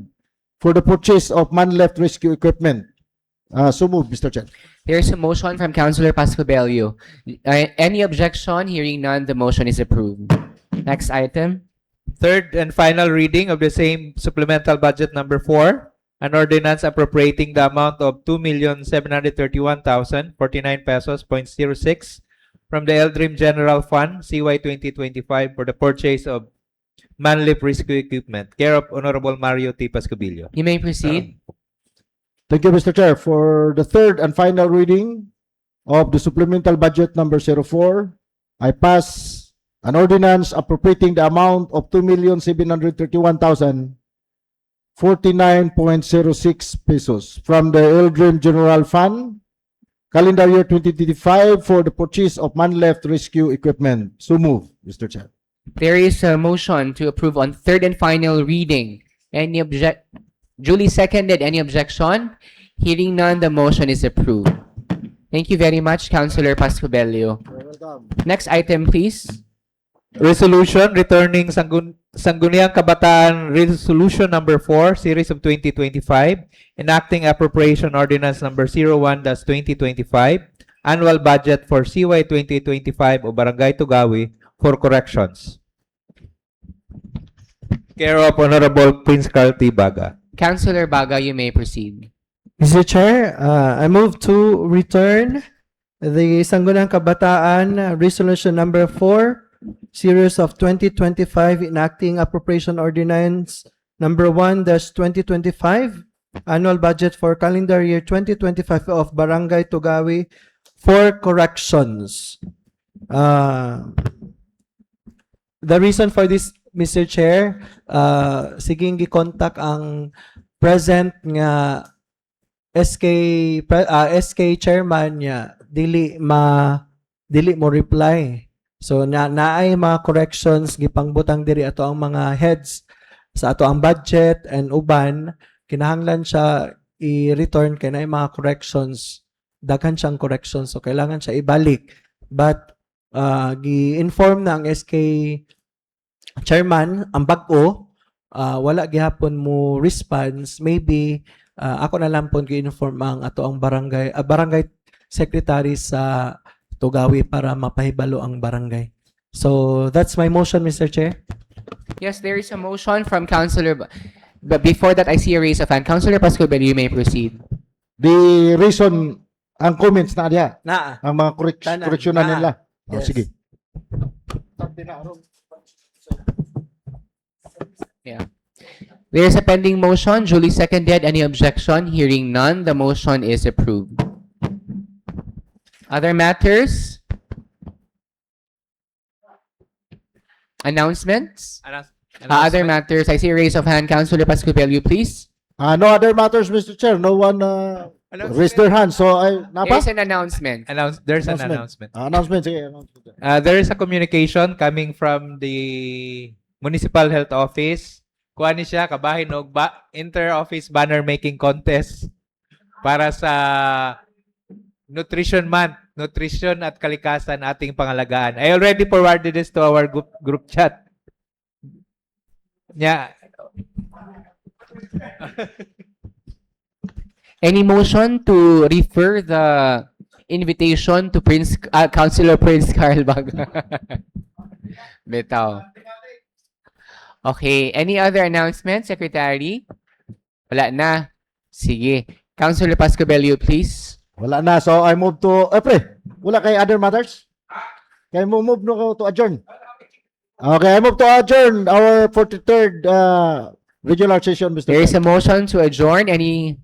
for the purchase of man-left rescue equipment. So move, Mr. Chair. There is a motion from Councilor Pascobello. Any objection? Hearing none, the motion is approved. Next item. Third and final reading of the same supplemental budget number 4, an ordinance appropriating the amount of 2,731,049 pesos, 0.06 from the Eldrim General Fund, CY 2025, for the purchase of manlift rescue equipment. Care of Honorable Mario T. Pascubillo. You may proceed. Thank you, Mr. Chair. For the third and final reading of the supplemental budget number 04, I pass an ordinance appropriating the amount of 2,731,049.06 pesos from the Eldrim General Fund, calendar year 2025, for the purchase of man-left rescue equipment. So move, Mr. Chair. There is a motion to approve on third and final reading. Duly seconded. Any objection? Hearing none, the motion is approved. Thank you very much, Councilor Pascobello. Next item, please. Resolution returning Sangguniang Kabataan Resolution number 4, series of 2025, enacting appropriation ordinance number 01-2025, annual budget for CY 2025 of Barangay Tugawi for corrections. Care of Honorable Prince Carl T. Baga. Councilor Baga, you may proceed. Mr. Chair, I move to return the Sangguniang Kabataan Resolution number 4, series of 2025, enacting appropriation ordinance number 1-2025, annual budget for calendar year 2025 of Barangay Tugawi for corrections. The reason for this, Mr. Chair, siging gi-contact ang present nga SK chairman niya dili mo reply. So naay mga corrections gipangbutang diri ato ang mga heads sa ato ang budget and uban kinahanglan siya i-return kay naay mga corrections, daghan siyang corrections, so kailangan siya ibalik. But gi-inform na ang SK chairman ang bag-o, wala gihapon mo response. Maybe ako na lang po gi-inform ang ato ang barangay secretary sa Tugawi para mapahibalo ang barangay. So that's my motion, Mr. Chair. Yes, there is a motion from Councilor. But before that, I see a raise of hand. Councilor Pascobello, you may proceed. The reason, ang comments na niya, Na. ang mga correction na nila. Oh, Yes. sige. Yeah. There is a pending motion, duly seconded. Any objection? Hearing none, the motion is approved. Other matters? Announcements? Other matters? I see a raise of hand. Councilor Pascobello, please. No other matters, Mr. Chair. No one raised their hand. So, There is an announcement. There's an announcement. Announcement. Sige, announcement. There is a communication coming from the Municipal Health Office. Kuha ni siya, kabahin og inter-office banner making contest para sa Nutrition Month, nutrition at kalikasan ating pangalagaan. I already forwarded this to our group chat. Yeah. Any motion to refer the invitation to Councilor Prince Carl Baga? Bitaw. Okay, any other announcements, Secretary? Wala na. Sige. Councilor Pascobello, please. Wala na. So, I move to, wala kay other matters? Kaya move no to adjourn. Okay, I move to adjourn our 43rd regular session, Mr. There is Chair. a motion to adjourn. Any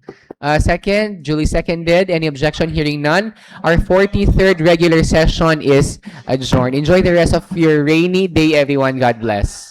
second? Duly seconded. Any objection? Hearing none. Our 43rd regular session is adjourned. Enjoy the rest of your rainy day, everyone. God bless.